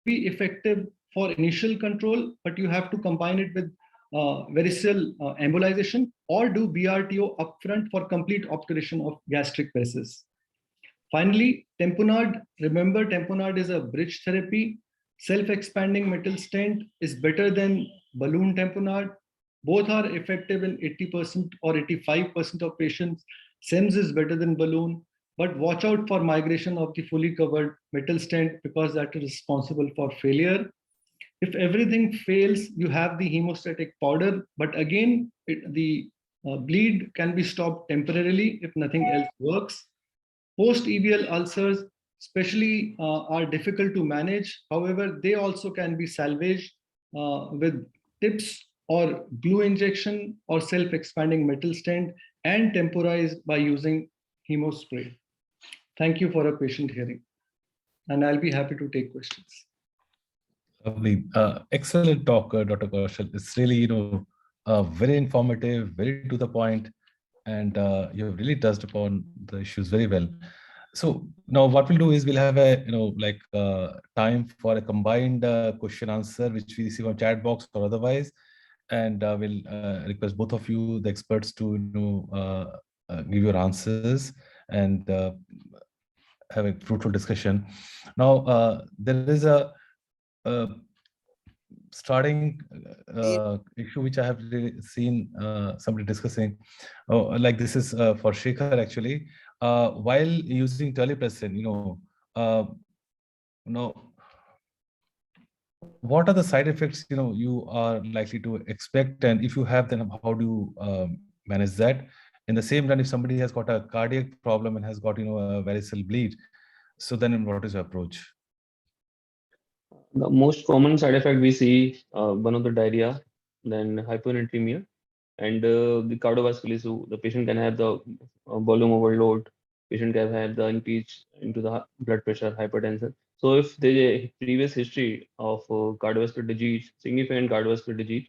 be effective for initial control, but you have to combine it with variceal embolization or do BRTO upfront for complete obturation of gastric varices. Finally, tamponade. Remember, tamponade is a bridge therapy. Self-expanding metal stent is better than balloon tamponade. Both are effective in 80% or 85% of patients. SEMS is better than balloon, but watch out for migration of the fully covered metal stent because that is responsible for failure. If everything fails, you have the hemostatic powder, but again, the bleed can be stopped temporarily if nothing else works. Post-EVL ulcers, especially, are difficult to manage. However, they also can be salvaged with tips or glue injection or self-expanding metal stent and temporized by using hemospray. Thank you for a patient hearing. And I'll be happy to take questions. Lovely. Excellent talk, Dr. Kaushal. It's really, very informative, very to the point, and you have really touched upon the issues very well. So now what we'll do is we'll have a, time for a combined question answer, which we receive on chat box or otherwise. And we'll request both of you, the experts, to give your answers and have a fruitful discussion. Now, there is a starting issue which I have really seen somebody discussing. Like this is for Shekhar actually. While using terlipressin, what are the side effects you are likely to expect, and if you have, then how do you manage that? In the same run, if somebody has got a cardiac problem and has got a varicose bleed, so then what is your approach? The most common side effect we see, one of the diarrhea, then hyponatremia, and the cardiovascular issue. The patient can have the volume overload. Patient can have the increase into the blood pressure, hypertension. So if there is a previous history of cardiovascular disease, significant cardiovascular disease,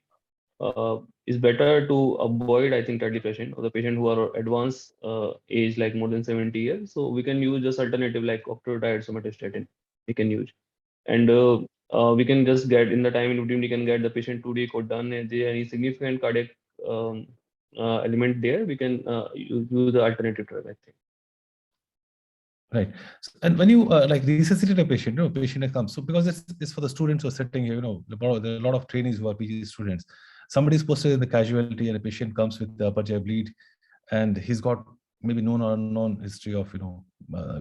is better to avoid, I think, terlipressin or the patient who are advanced age, like more than 70 years. So we can use just alternative like octreotide, somatostatin. We can use, and we can just get in the time in between. We can get the patient 2D code done. If there any significant cardiac element there, we can use the alternative drug, I think. Right. And when you like resuscitate a patient, patient that comes. So because it's for the students who are sitting here, there are a lot of trainees who are PG students. Somebody is posted in the casualty and a patient comes with the upper GI bleed, and he's got maybe known or unknown history of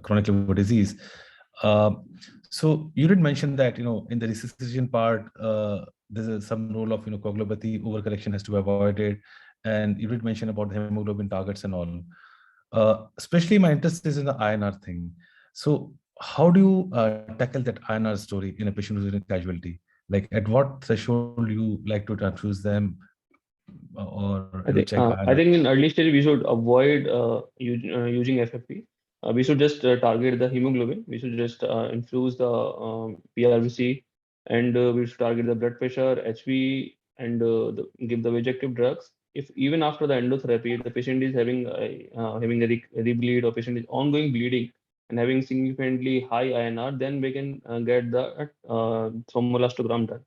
chronic liver disease. So you did mention that in the resuscitation part, there's some role of coagulopathy, overcorrection has to be avoided, and you did mention about the hemoglobin targets and all. Especially my interest is in the INR thing. So how do you tackle that INR story in a patient who's in a casualty? Like at what threshold you like to transfuse them or check INR? I think in early stage we should avoid using FFP. We should just target the hemoglobin. We should just infuse the PRBC, and we should target the blood pressure, HV, and give the vegetative drugs. If even after the endotherapy, the patient is having a rebleed or patient is ongoing bleeding and having significantly high INR, then we can get the thrombelastogram done.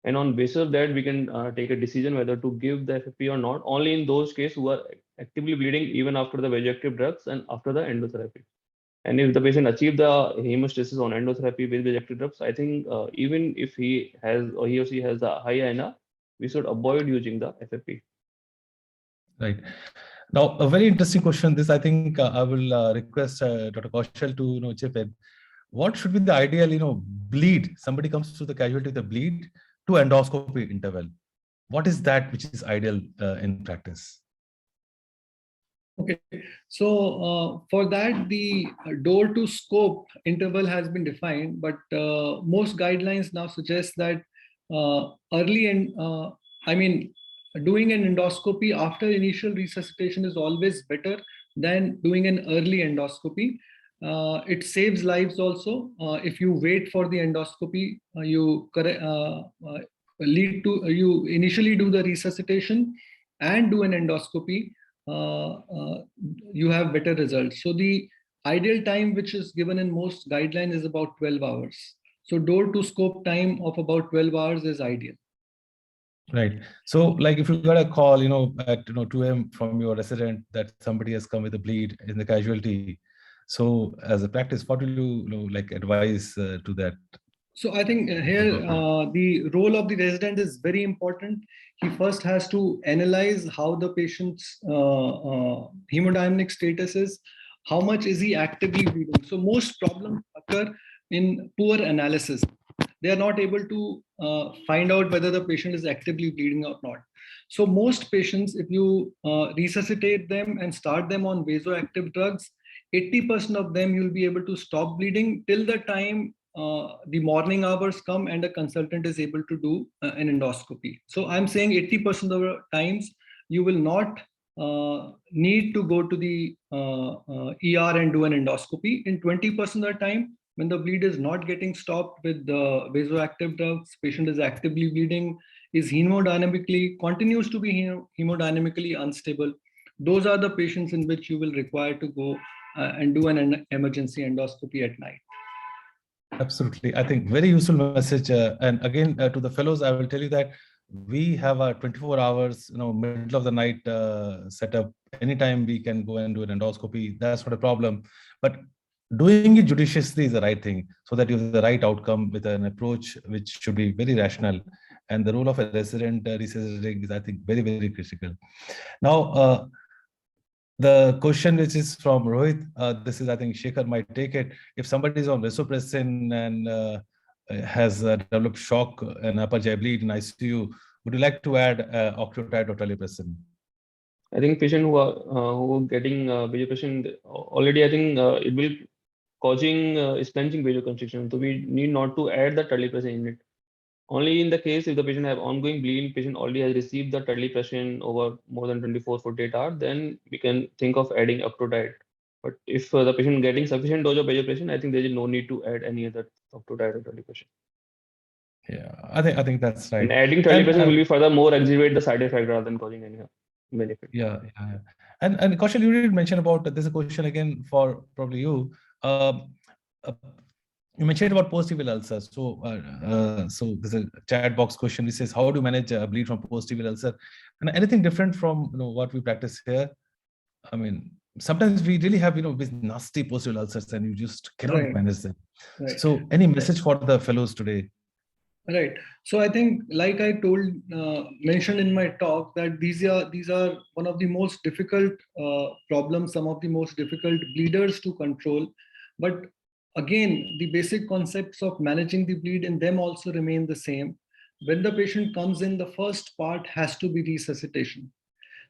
And on basis of that, we can take a decision whether to give the FFP or not, only in those cases who are actively bleeding even after the vegetative drugs and after the endotherapy. And if the patient achieves the hemostasis on endotherapy with vegetative drugs, I think even if he or she has a high INR, we should avoid using the FFP. Right. Now, a very interesting question. This, I think, I will request Dr. Kaushal to chip in. What should be the ideal, bleed? Somebody comes to the casualty with a bleed to endoscopy interval. What is that which is ideal in practice? Okay, so for that, the door to scope interval has been defined, but most guidelines now suggest that early and doing an endoscopy after initial resuscitation is always better than doing an early endoscopy. It saves lives also. If you wait for the endoscopy, you initially do the resuscitation and do an endoscopy, you have better results. So the ideal time which is given in most guidelines is about 12 hours. So door to scope time of about 12 hours is ideal. Right. So like if you got a call, at 2 a.m. from your resident that somebody has come with a bleed in the casualty, So as a practice, what will you like advise to that? So I think here the role of the resident is very important. He first has to analyze how the patient's hemodynamic status is, how much is he actively bleeding. So most problems occur in poor analysis. They are not able to find out whether the patient is actively bleeding or not. So most patients, if you resuscitate them and start them on vasoactive drugs, 80% of them you'll be able to stop bleeding till the time the morning hours come and a consultant is able to do an endoscopy. So I'm saying 80% of the times you will not need to go to the ER and do an endoscopy. In 20% of the time, when the bleed is not getting stopped with the vasoactive drugs, patient is actively bleeding, is continues to be hemodynamically unstable. Those are the patients in which you will require to go and do an emergency endoscopy at night. Absolutely. I think very useful message. And again, to the fellows, I will tell you that we have a 24 hours, middle of the night setup. Anytime we can go and do an endoscopy, that's not a problem. But doing it judiciously is the right thing, so that you have the right outcome with an approach which should be very rational. And the role of a resident resuscitating is, I think, very, very critical. Now, the question which is from Rohit, this is, I think, Shekhar might take it. If somebody is on vasopressin and has developed shock and upper GI bleed in ICU, would you like to add octreotide or terlipressin? I think patient who are getting vasopressin already, I think it will causing splanching vasoconstriction. So we need not to add the terlipressin in it. Only in the case if the patient have ongoing bleeding, patient already has received the terlipressin over more than 24-48 hours, then we can think of adding octreotide. But if the patient getting sufficient dose of vasopressin, I think there is no need to add any other octreotide or terlipressin. Yeah, I think that's right. And adding terlipressin will be further more aggravate the side effect rather than causing any benefit. Yeah. And Kaushal, you did mention about this is a question again for probably you. You mentioned about post-tibial ulcers. So there's a chat box question which says, how do you manage a bleed from post-tibial ulcer? And anything different from what we practice here? I mean, sometimes we really have these nasty post-tibial ulcers and you just cannot manage them. Right. So any message for the fellows today? Right. So I think, like I mentioned in my talk, that these are one of the most difficult problems, some of the most difficult bleeders to control. But again, the basic concepts of managing the bleed in them also remain the same. When the patient comes in, the first part has to be resuscitation.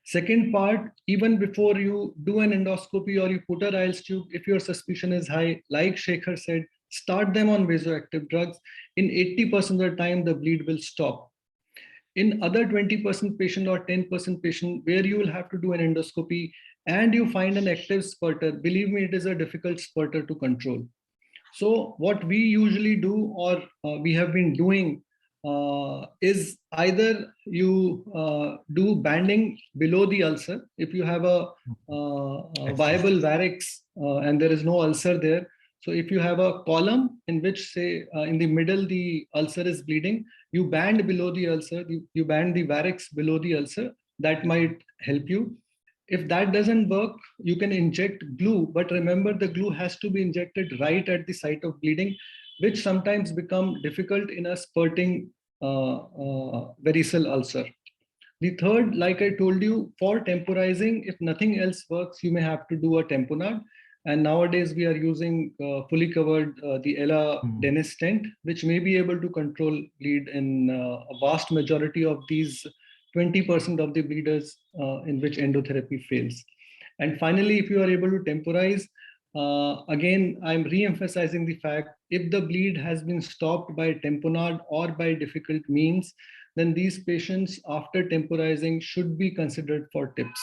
Second part, even before you do an endoscopy or you put a Ryle's tube, if your suspicion is high, like Shekhar said, start them on vasoactive drugs. In 80% of the time, the bleed will stop. In other 20% patient or 10% patient where you will have to do an endoscopy and you find an active spurter, believe me, it is a difficult spurter to control. So what we usually do, or we have been doing, is either you do banding below the ulcer. If you have a viable varix and there is no ulcer there, so if you have a column in which, say, in the middle, the ulcer is bleeding, you band below the ulcer, you band the varix below the ulcer, that might help you. If that doesn't work, you can inject glue, but remember the glue has to be injected right at the site of bleeding, which sometimes become difficult in a spurting varicose ulcer. The third, like I told you, for temporizing, if nothing else works, you may have to do a tamponade. And nowadays we are using fully covered the Ella Dennis stent, which may be able to control bleed in a vast majority of these 20% of the bleeders in which endotherapy fails. And finally, if you are able to temporize, again, I'm re-emphasizing the fact, if the bleed has been stopped by tamponade or by difficult means, then these patients after temporizing should be considered for TIPS.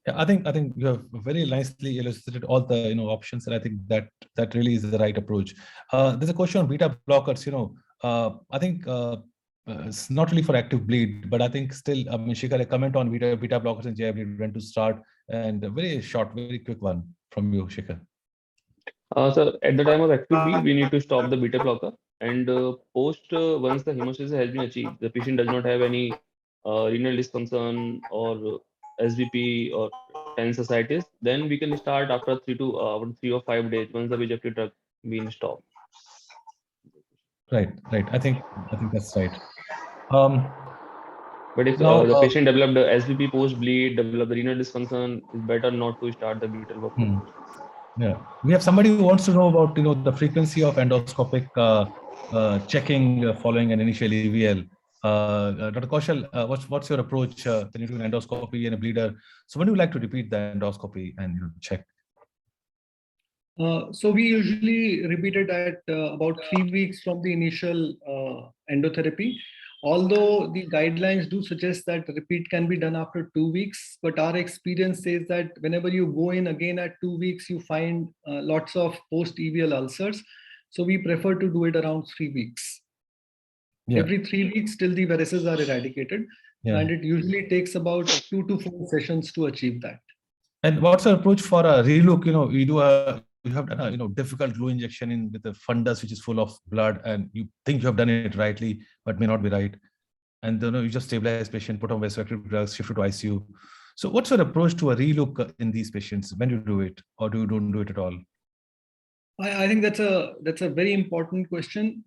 Yeah, I think you have very nicely illustrated all the options, and I think that really is the right approach. There's a question on beta blockers. I think it's not really for active bleed, but I think still, Shekhar, a comment on beta blockers and GI bleed, when to start, and a very short, very quick one from you, Shekhar. So at the time of active bleed, we need to stop the beta blocker, and post once the hemostasis has been achieved, the patient does not have any renal dysfunction or SVP or tense ascites, then we can start after 3 or 5 days once the VEGF drug being stopped. Right. I think that's right. But if Now, the patient developed SVP post-bleed, developed renal dysfunction, it's better not to start the beta blocker. Yeah, we have somebody who wants to know about the frequency of endoscopic checking following an initial EVL. Dr. Kaushal, what's your approach when you do an endoscopy and a bleeder? So when do you like to repeat the endoscopy and check? So we usually repeat it at about 3 weeks from the initial endotherapy. Although the guidelines do suggest that repeat can be done after 2 weeks, but our experience says that whenever you go in again at 2 weeks, you find lots of post-EVL ulcers. So we prefer to do it around 3 weeks. Yeah. Every 3 weeks till the varices are eradicated. Yeah. And it usually takes about 2 to 4 sessions to achieve that. And what's your approach for a relook? You have done a difficult glue injection in with a fundus which is full of blood, and you think you have done it rightly, but may not be right. And you just stabilize patient, put on vasoactive drugs, shift to ICU. So what's your approach to a relook in these patients when you do it, or do you don't do it at all? I think that's a very important question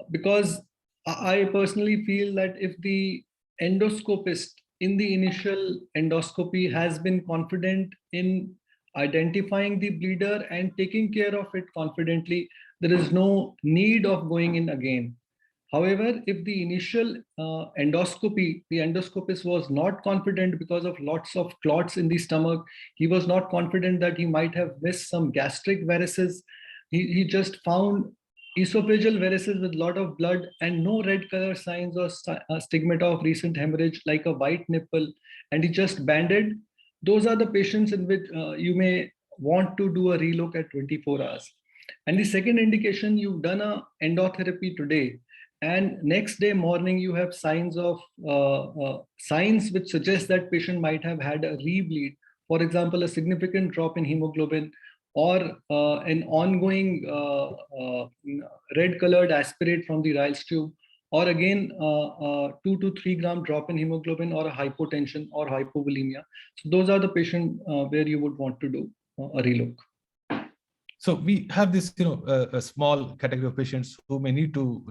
because I personally feel that if the endoscopist in the initial endoscopy has been confident in identifying the bleeder and taking care of it confidently, there is no need of going in again. However, if the initial endoscopy, the endoscopist was not confident because of lots of clots in the stomach, he was not confident that he might have missed some gastric varices, he just found esophageal varices with a lot of blood and no red color signs or stigmata of recent hemorrhage like a white nipple, and he just banded. Those are the patients in which you may want to do a relook at 24 hours. And the second indication, you've done a endotherapy today, and next day morning you have signs which suggest that patient might have had a rebleed. For example, a significant drop in hemoglobin, or an ongoing red colored aspirate from the Ryle's tube, or again 2 to 3 gram drop in hemoglobin, or a hypotension or hypovolemia. So those are the patients where you would want to do a relook. So we have this, a small category of patients who may need to,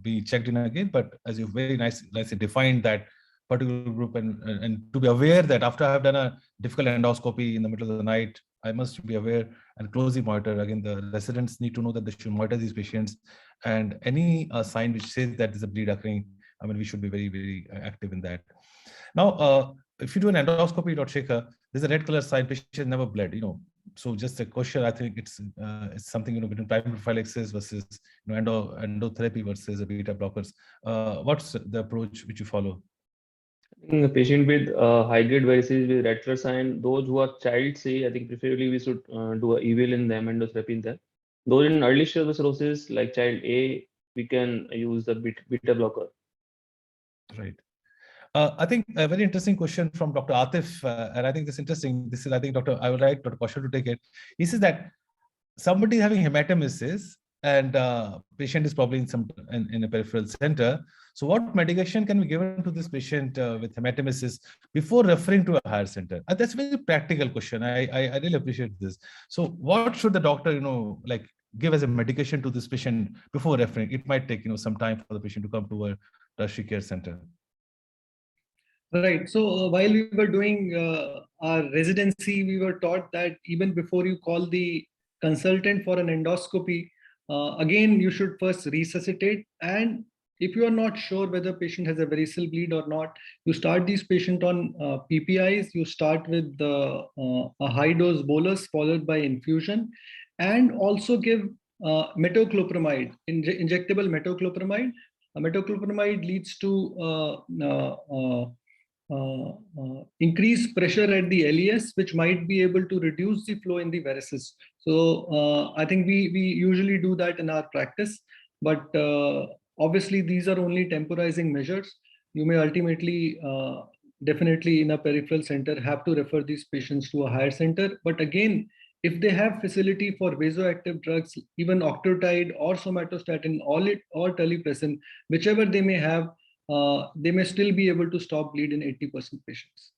be checked in again. But as you very nicely defined that particular group, and to be aware that after I have done a difficult endoscopy in the middle of the night, I must be aware and closely monitor. Again, the residents need to know that they should monitor these patients, and any sign which says that there's a bleed occurring, we should be very, very active in that. Now, if you do an endoscopy, Dr. Shekhar, there's a red color sign, patient never bled, So just a question, I think it's something, between primary prophylaxis versus endotherapy versus beta blockers. What's the approach which you follow? I think a patient with high-grade varices with red color sign, those who are child, I think preferably we should do a EVL in them, endotherapy in them. Those in early stage of cirrhosis, like child A, we can use the beta blocker. Right. I think a very interesting question from Dr. Atif, and I think this is interesting. This is, I think, I would like Dr. Kaushal to take it. He says that somebody having hematemesis and patient is probably in a peripheral center. So what medication can be given to this patient with hematemesis before referring to a higher center? That's a very practical question. I really appreciate this. So what should the doctor, give as a medication to this patient before referring? It might take, some time for the patient to come to a tertiary care center. Right. So while we were doing our residency, we were taught that even before you call the consultant for an endoscopy, again, you should first resuscitate. And if you are not sure whether patient has a variceal bleed or not, you start these patient on PPIs. You start with a high dose bolus followed by infusion, and also give metoclopramide, injectable metoclopramide. Metoclopramide leads to increase pressure at the LES, which might be able to reduce the flow in the varices. So I think we usually do that in our practice, but obviously these are only temporizing measures. You may ultimately, definitely in a peripheral center, have to refer these patients to a higher center. But again, if they have facility for vasoactive drugs, even octreotide or somatostatin or terlipressin, whichever they may have, they may still be able to stop bleed in 80% patients.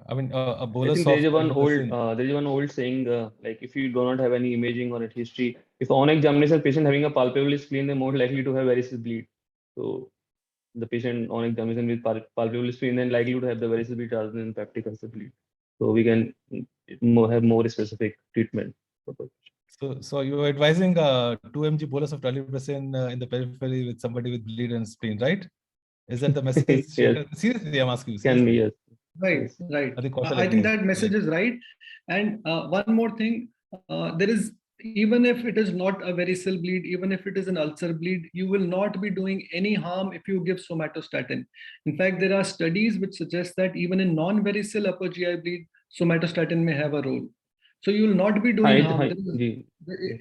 I mean, a I bolus think of there is one old saying, like if you do not have any imaging or history, if on examination patient having a palpable spleen, they're more likely to have varices bleed. So the patient on examination with palpable spleen, then likely to have the varices bleed rather than peptic ulcer bleed. So we can have more specific treatment. So you're advising 2 mg bolus of toliprazine in the periphery with somebody with bleed and spleen, right? Is that the message, Yes, Shekhar? Seriously, I'm asking you. can be, Seriously. yes. Right, Yes. right. I think Kaushal I think agrees. that message is right. And one more thing, there is, even if it is not a varicose bleed, even if it is an ulcer bleed, you will not be doing any harm if you give somatostatin. In fact, there are studies which suggest that even in non-varicose upper GI bleed, somatostatin may have a role. So you will not be doing harm.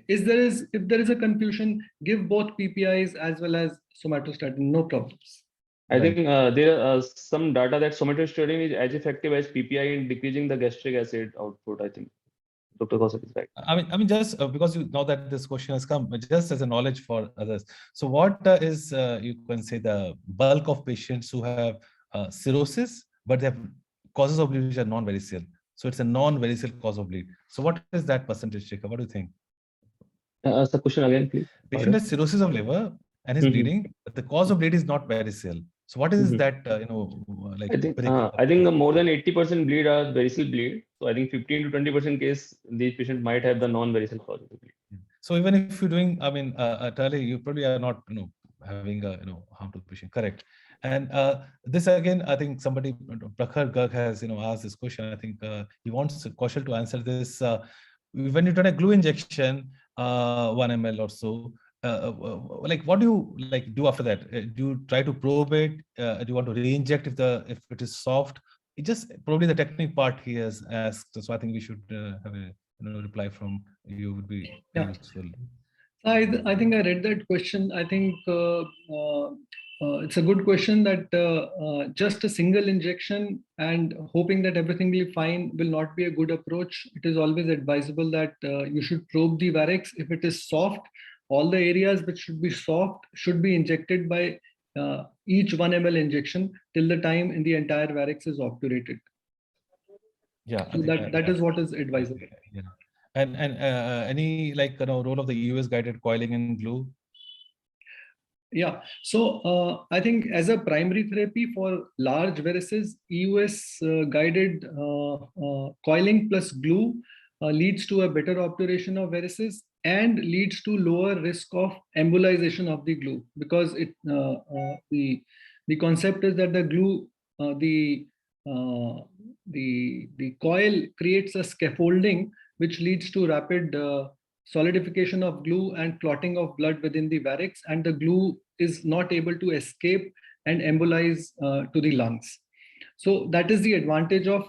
If there is a confusion, give both PPIs as well as somatostatin, no problems. I think there are some data that somatostatin is as effective as PPI in decreasing the gastric acid output. I think Dr. Kaushal is right. I mean, just because you know that this question has come, just as a knowledge for others. So, what is you can say the bulk of patients who have cirrhosis, but they have causes of bleed which are non-varicose? So, it's a non-varicose cause of bleed. So, what is that percentage, Shekhar? What do you think? Ask the question again, please. Patient has cirrhosis of liver and is bleeding, but the cause of bleed is not varicose. So, what is that? Like I think the more than 80% bleed are varicose bleed. So I think 15 to 20% case these patients might have the non-varicose cause of the bleed. So even if you're doing, I mean, Tali, you probably are not, having harm to the patient. Correct. And this again, I think somebody, Prakhar Garg has, asked this question. I think he wants Kaushal to answer this. When you've done a glue injection, 1 ml or so, like what do you do after that? Do you try to probe it? Do you want to re-inject if it is soft? It just probably the technique part he has asked. So I think we should have a reply from you would be useful. I think I read that question. I think it's a good question that just a single injection and hoping that everything will be fine will not be a good approach. It is always advisable that you should probe the varix. If it is soft, all the areas which should be soft should be injected by each 1 ml injection till the time in the entire varix is obturated. Yeah, so that is what is advisable. Yeah. And any role of the EUS guided coiling in glue? Yeah, so I think as a primary therapy for large varices, EUS guided coiling plus glue leads to a better obturation of varices and leads to lower risk of embolization of the glue, because the concept is that the glue the coil creates a scaffolding which leads to rapid solidification of glue and clotting of blood within the varix, and the glue is not able to escape and embolize to the lungs. So that is the advantage of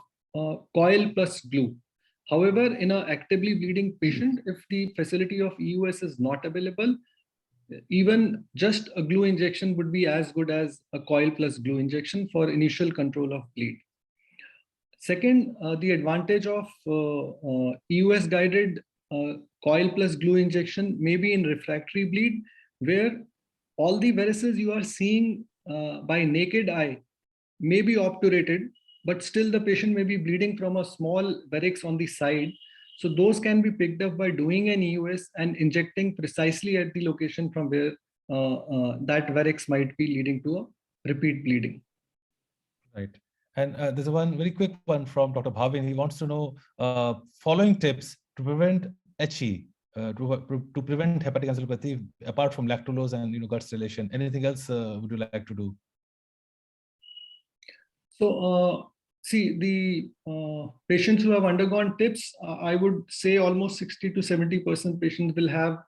coil plus glue. However, in an actively bleeding patient, if the facility of EUS is not available, even just a glue injection would be as good as a coil plus glue injection for initial control of bleed. Second, the advantage of EUS guided coil plus glue injection may be in refractory bleed, where all the varices you are seeing by naked eye may be obturated, but still the patient may be bleeding from a small varix on the side. So those can be picked up by doing an EUS and injecting precisely at the location from where that varix might be leading to a repeat bleeding. Right. And there's one very quick one from Dr. Bhavin. He wants to know following tips to prevent HE, to prevent hepatic encephalopathy, apart from lactulose and gut dilation. Anything else would you like to do? So, see, the patients who have undergone TIPS, I would say almost 60 to 70% patients will have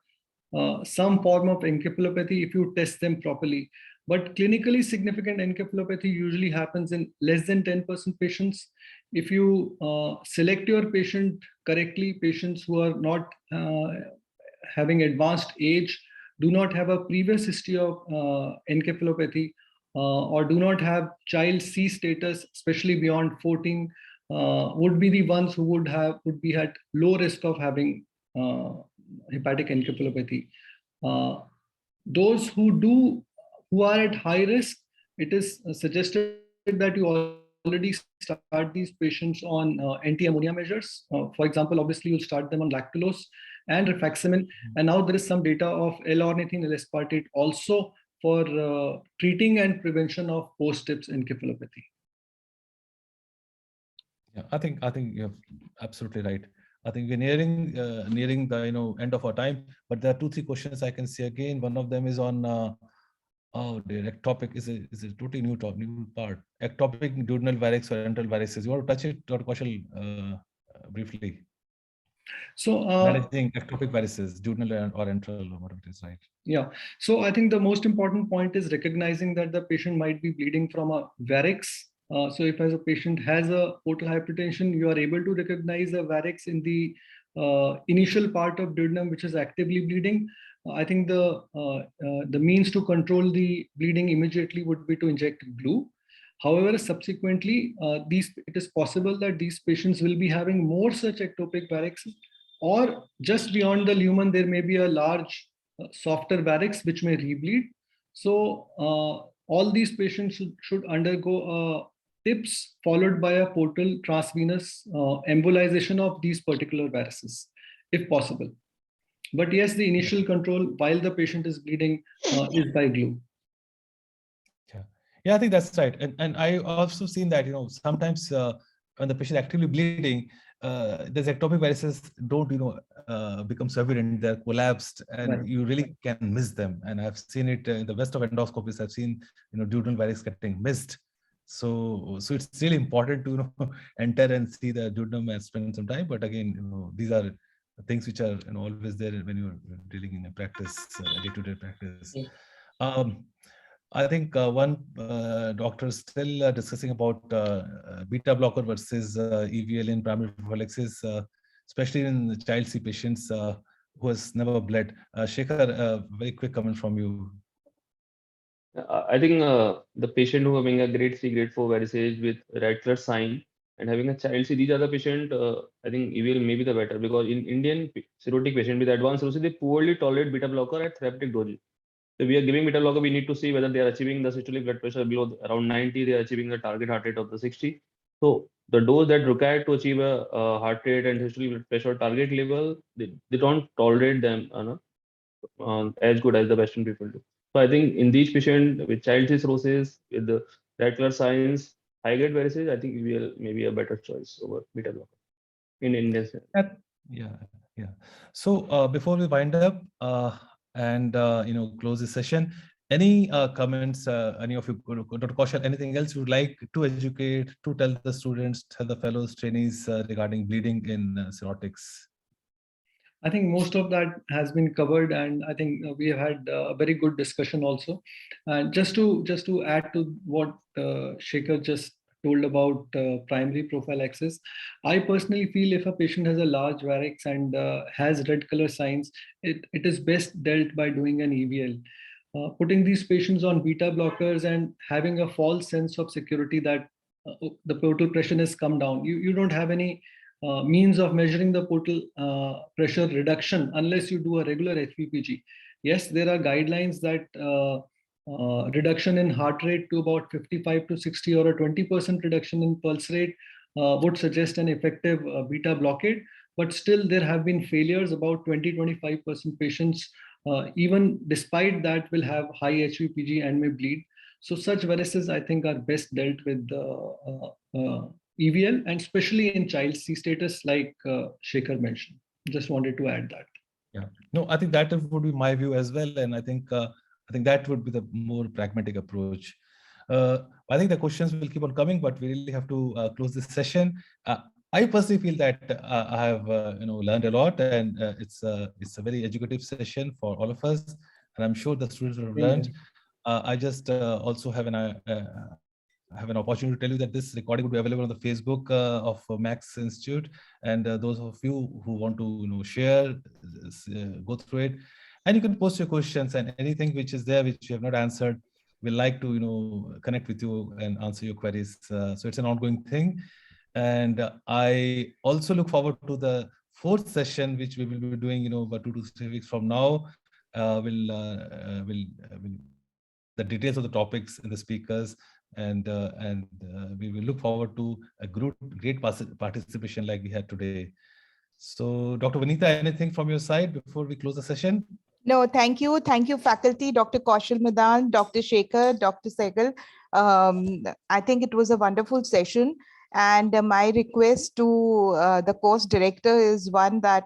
some form of encephalopathy if you test them properly. But clinically significant encephalopathy usually happens in less than 10% patients. If you select your patient correctly, patients who are not having advanced age, do not have a previous history of encephalopathy, or do not have child C status, especially beyond 14, would be the ones who would be at low risk of having hepatic encephalopathy. Those who are at high risk, it is suggested that you already start these patients on anti-ammonia measures. For example, obviously you'll start them on lactulose and rifaximin. And now there is some data of L-ornithine L-aspartate also for treating and prevention of post-tips encephalopathy. Yeah, I think you're absolutely right. I think we're nearing the end of our time, but there are 2-3 questions I can see again. One of them is on the ectopic is a totally new part. Ectopic duodenal varix or enteral varices. You want to touch it, Dr. Kaushal, briefly? So managing ectopic varices, duodenal or enteral, or whatever it is, right? Yeah. So I think the most important point is recognizing that the patient might be bleeding from a varix. So if as a patient has a portal hypertension, you are able to recognize a varix in the initial part of duodenum, which is actively bleeding. I think the means to control the bleeding immediately would be to inject glue. However, subsequently, it is possible that these patients will be having more such ectopic varixes, or just beyond the lumen, there may be a large softer varix which may rebleed. So all these patients should undergo TIPS followed by a portal transvenous embolization of these particular varices, if possible. But yes, the initial control while the patient is bleeding is by glue. Yeah, I think that's right. And I also seen that, sometimes when the patient is actively bleeding, these ectopic varices don't, become evident, they're collapsed, and Right. you really can miss them. And I've seen it in the best of endoscopies. I've seen, duodenal varices getting missed. So it's really important to, enter and see the duodenum and spend some time. But again, these are things which are, always there when you're dealing in a practice, day-to-day practice. I think one doctor is still discussing about beta blocker versus EVL in primary prophylaxis, especially in the child C patients who has never bled. Shekhar, very quick comment from you. I think the patient who having a grade 3, grade 4 varices with red colour sign and having a child C, these are the patient, I think EVL may be the better, because in Indian cirrhotic patient with advanced cirrhosis, they poorly tolerate beta blocker at therapeutic doses. So we are giving beta blocker, we need to see whether they are achieving the systolic blood pressure below around 90, they are achieving the target heart rate of the 60. So the dose that required to achieve a heart rate and systolic blood pressure target level, they don't tolerate them as good as the Western people do. So I think in these patients with child cirrhosis, with the red colour signs, high grade varices, I think EVL may be a better choice over beta blocker in Indian. Yeah. So before we wind up and close this session, any comments? Any of you, Dr. Kaushal, anything else you would like to educate, to tell the students, tell the fellows, trainees regarding bleeding in cirrhotics? I think most of that has been covered, and I think we have had a very good discussion also. And just to add to what Shekhar just told about primary prophylaxis, I personally feel if a patient has a large varix and has red color signs, it is best dealt by doing an EVL. Putting these patients on beta blockers and having a false sense of security that the portal pressure has come down. You don't have any means of measuring the portal pressure reduction unless you do a regular HPPG. Yes, there are guidelines that reduction in heart rate to about 55 to 60 or a 20% reduction in pulse rate would suggest an effective beta blockade. But still, there have been failures. About 20-25% patients, even despite that, will have high HPPG and may bleed. So such varices, I think, are best dealt with EVL, and especially in child C status, like Shekhar mentioned. Just wanted to add that. Yeah, no, I think that would be my view as well, and I think that would be the more pragmatic approach. I think the questions will keep on coming, but we really have to close this session. I personally feel that I have learned a lot, and it's a very educative session for all of us, and I'm sure the students will have learned. I just also have an opportunity to tell you that this recording will be available on the Facebook of Max Institute, and those of you who want to share, go through it, and you can post your questions and anything which is there which you have not answered. We'd like to connect with you and answer your queries. So it's an ongoing thing, and I also look forward to the 4th session, which we will be doing about 2 to 3 weeks from now. We'll the details of the topics and the speakers, and we will look forward to a great participation like we had today. So, Dr. Vanita, anything from your side before we close the session? No, thank you. Thank you, faculty, Dr. Kaushal Madan, Dr. Shekhar, Dr. Saigal. I think it was a wonderful session. And my request to the course director is one that,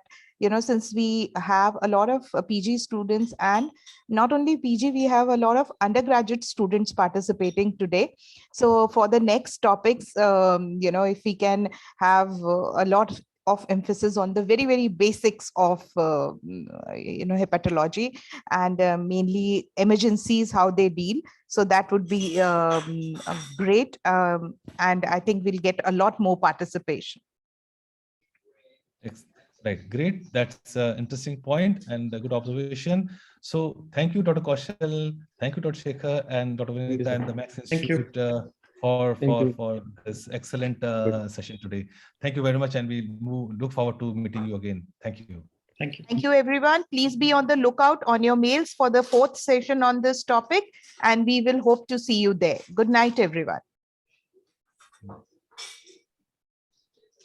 since we have a lot of PG students, and not only PG, we have a lot of undergraduate students participating today. So for the next topics, if we can have a lot of emphasis on the very, very basics of, hepatology, and mainly emergencies, how they deal. So that would be great. And I think we'll get a lot more participation. Right, great. That's an interesting point and a good observation. So thank you, Dr. Kaushal. Thank you, Dr. Shekhar and Dr. Vanita and the Max Institute for this excellent session today. Thank you very much, and we look forward to meeting you again. Thank you. Thank you. Thank you, everyone. Please be on the lookout on your mails for the 4th session on this topic, and we will hope to see you there. Good night, everyone.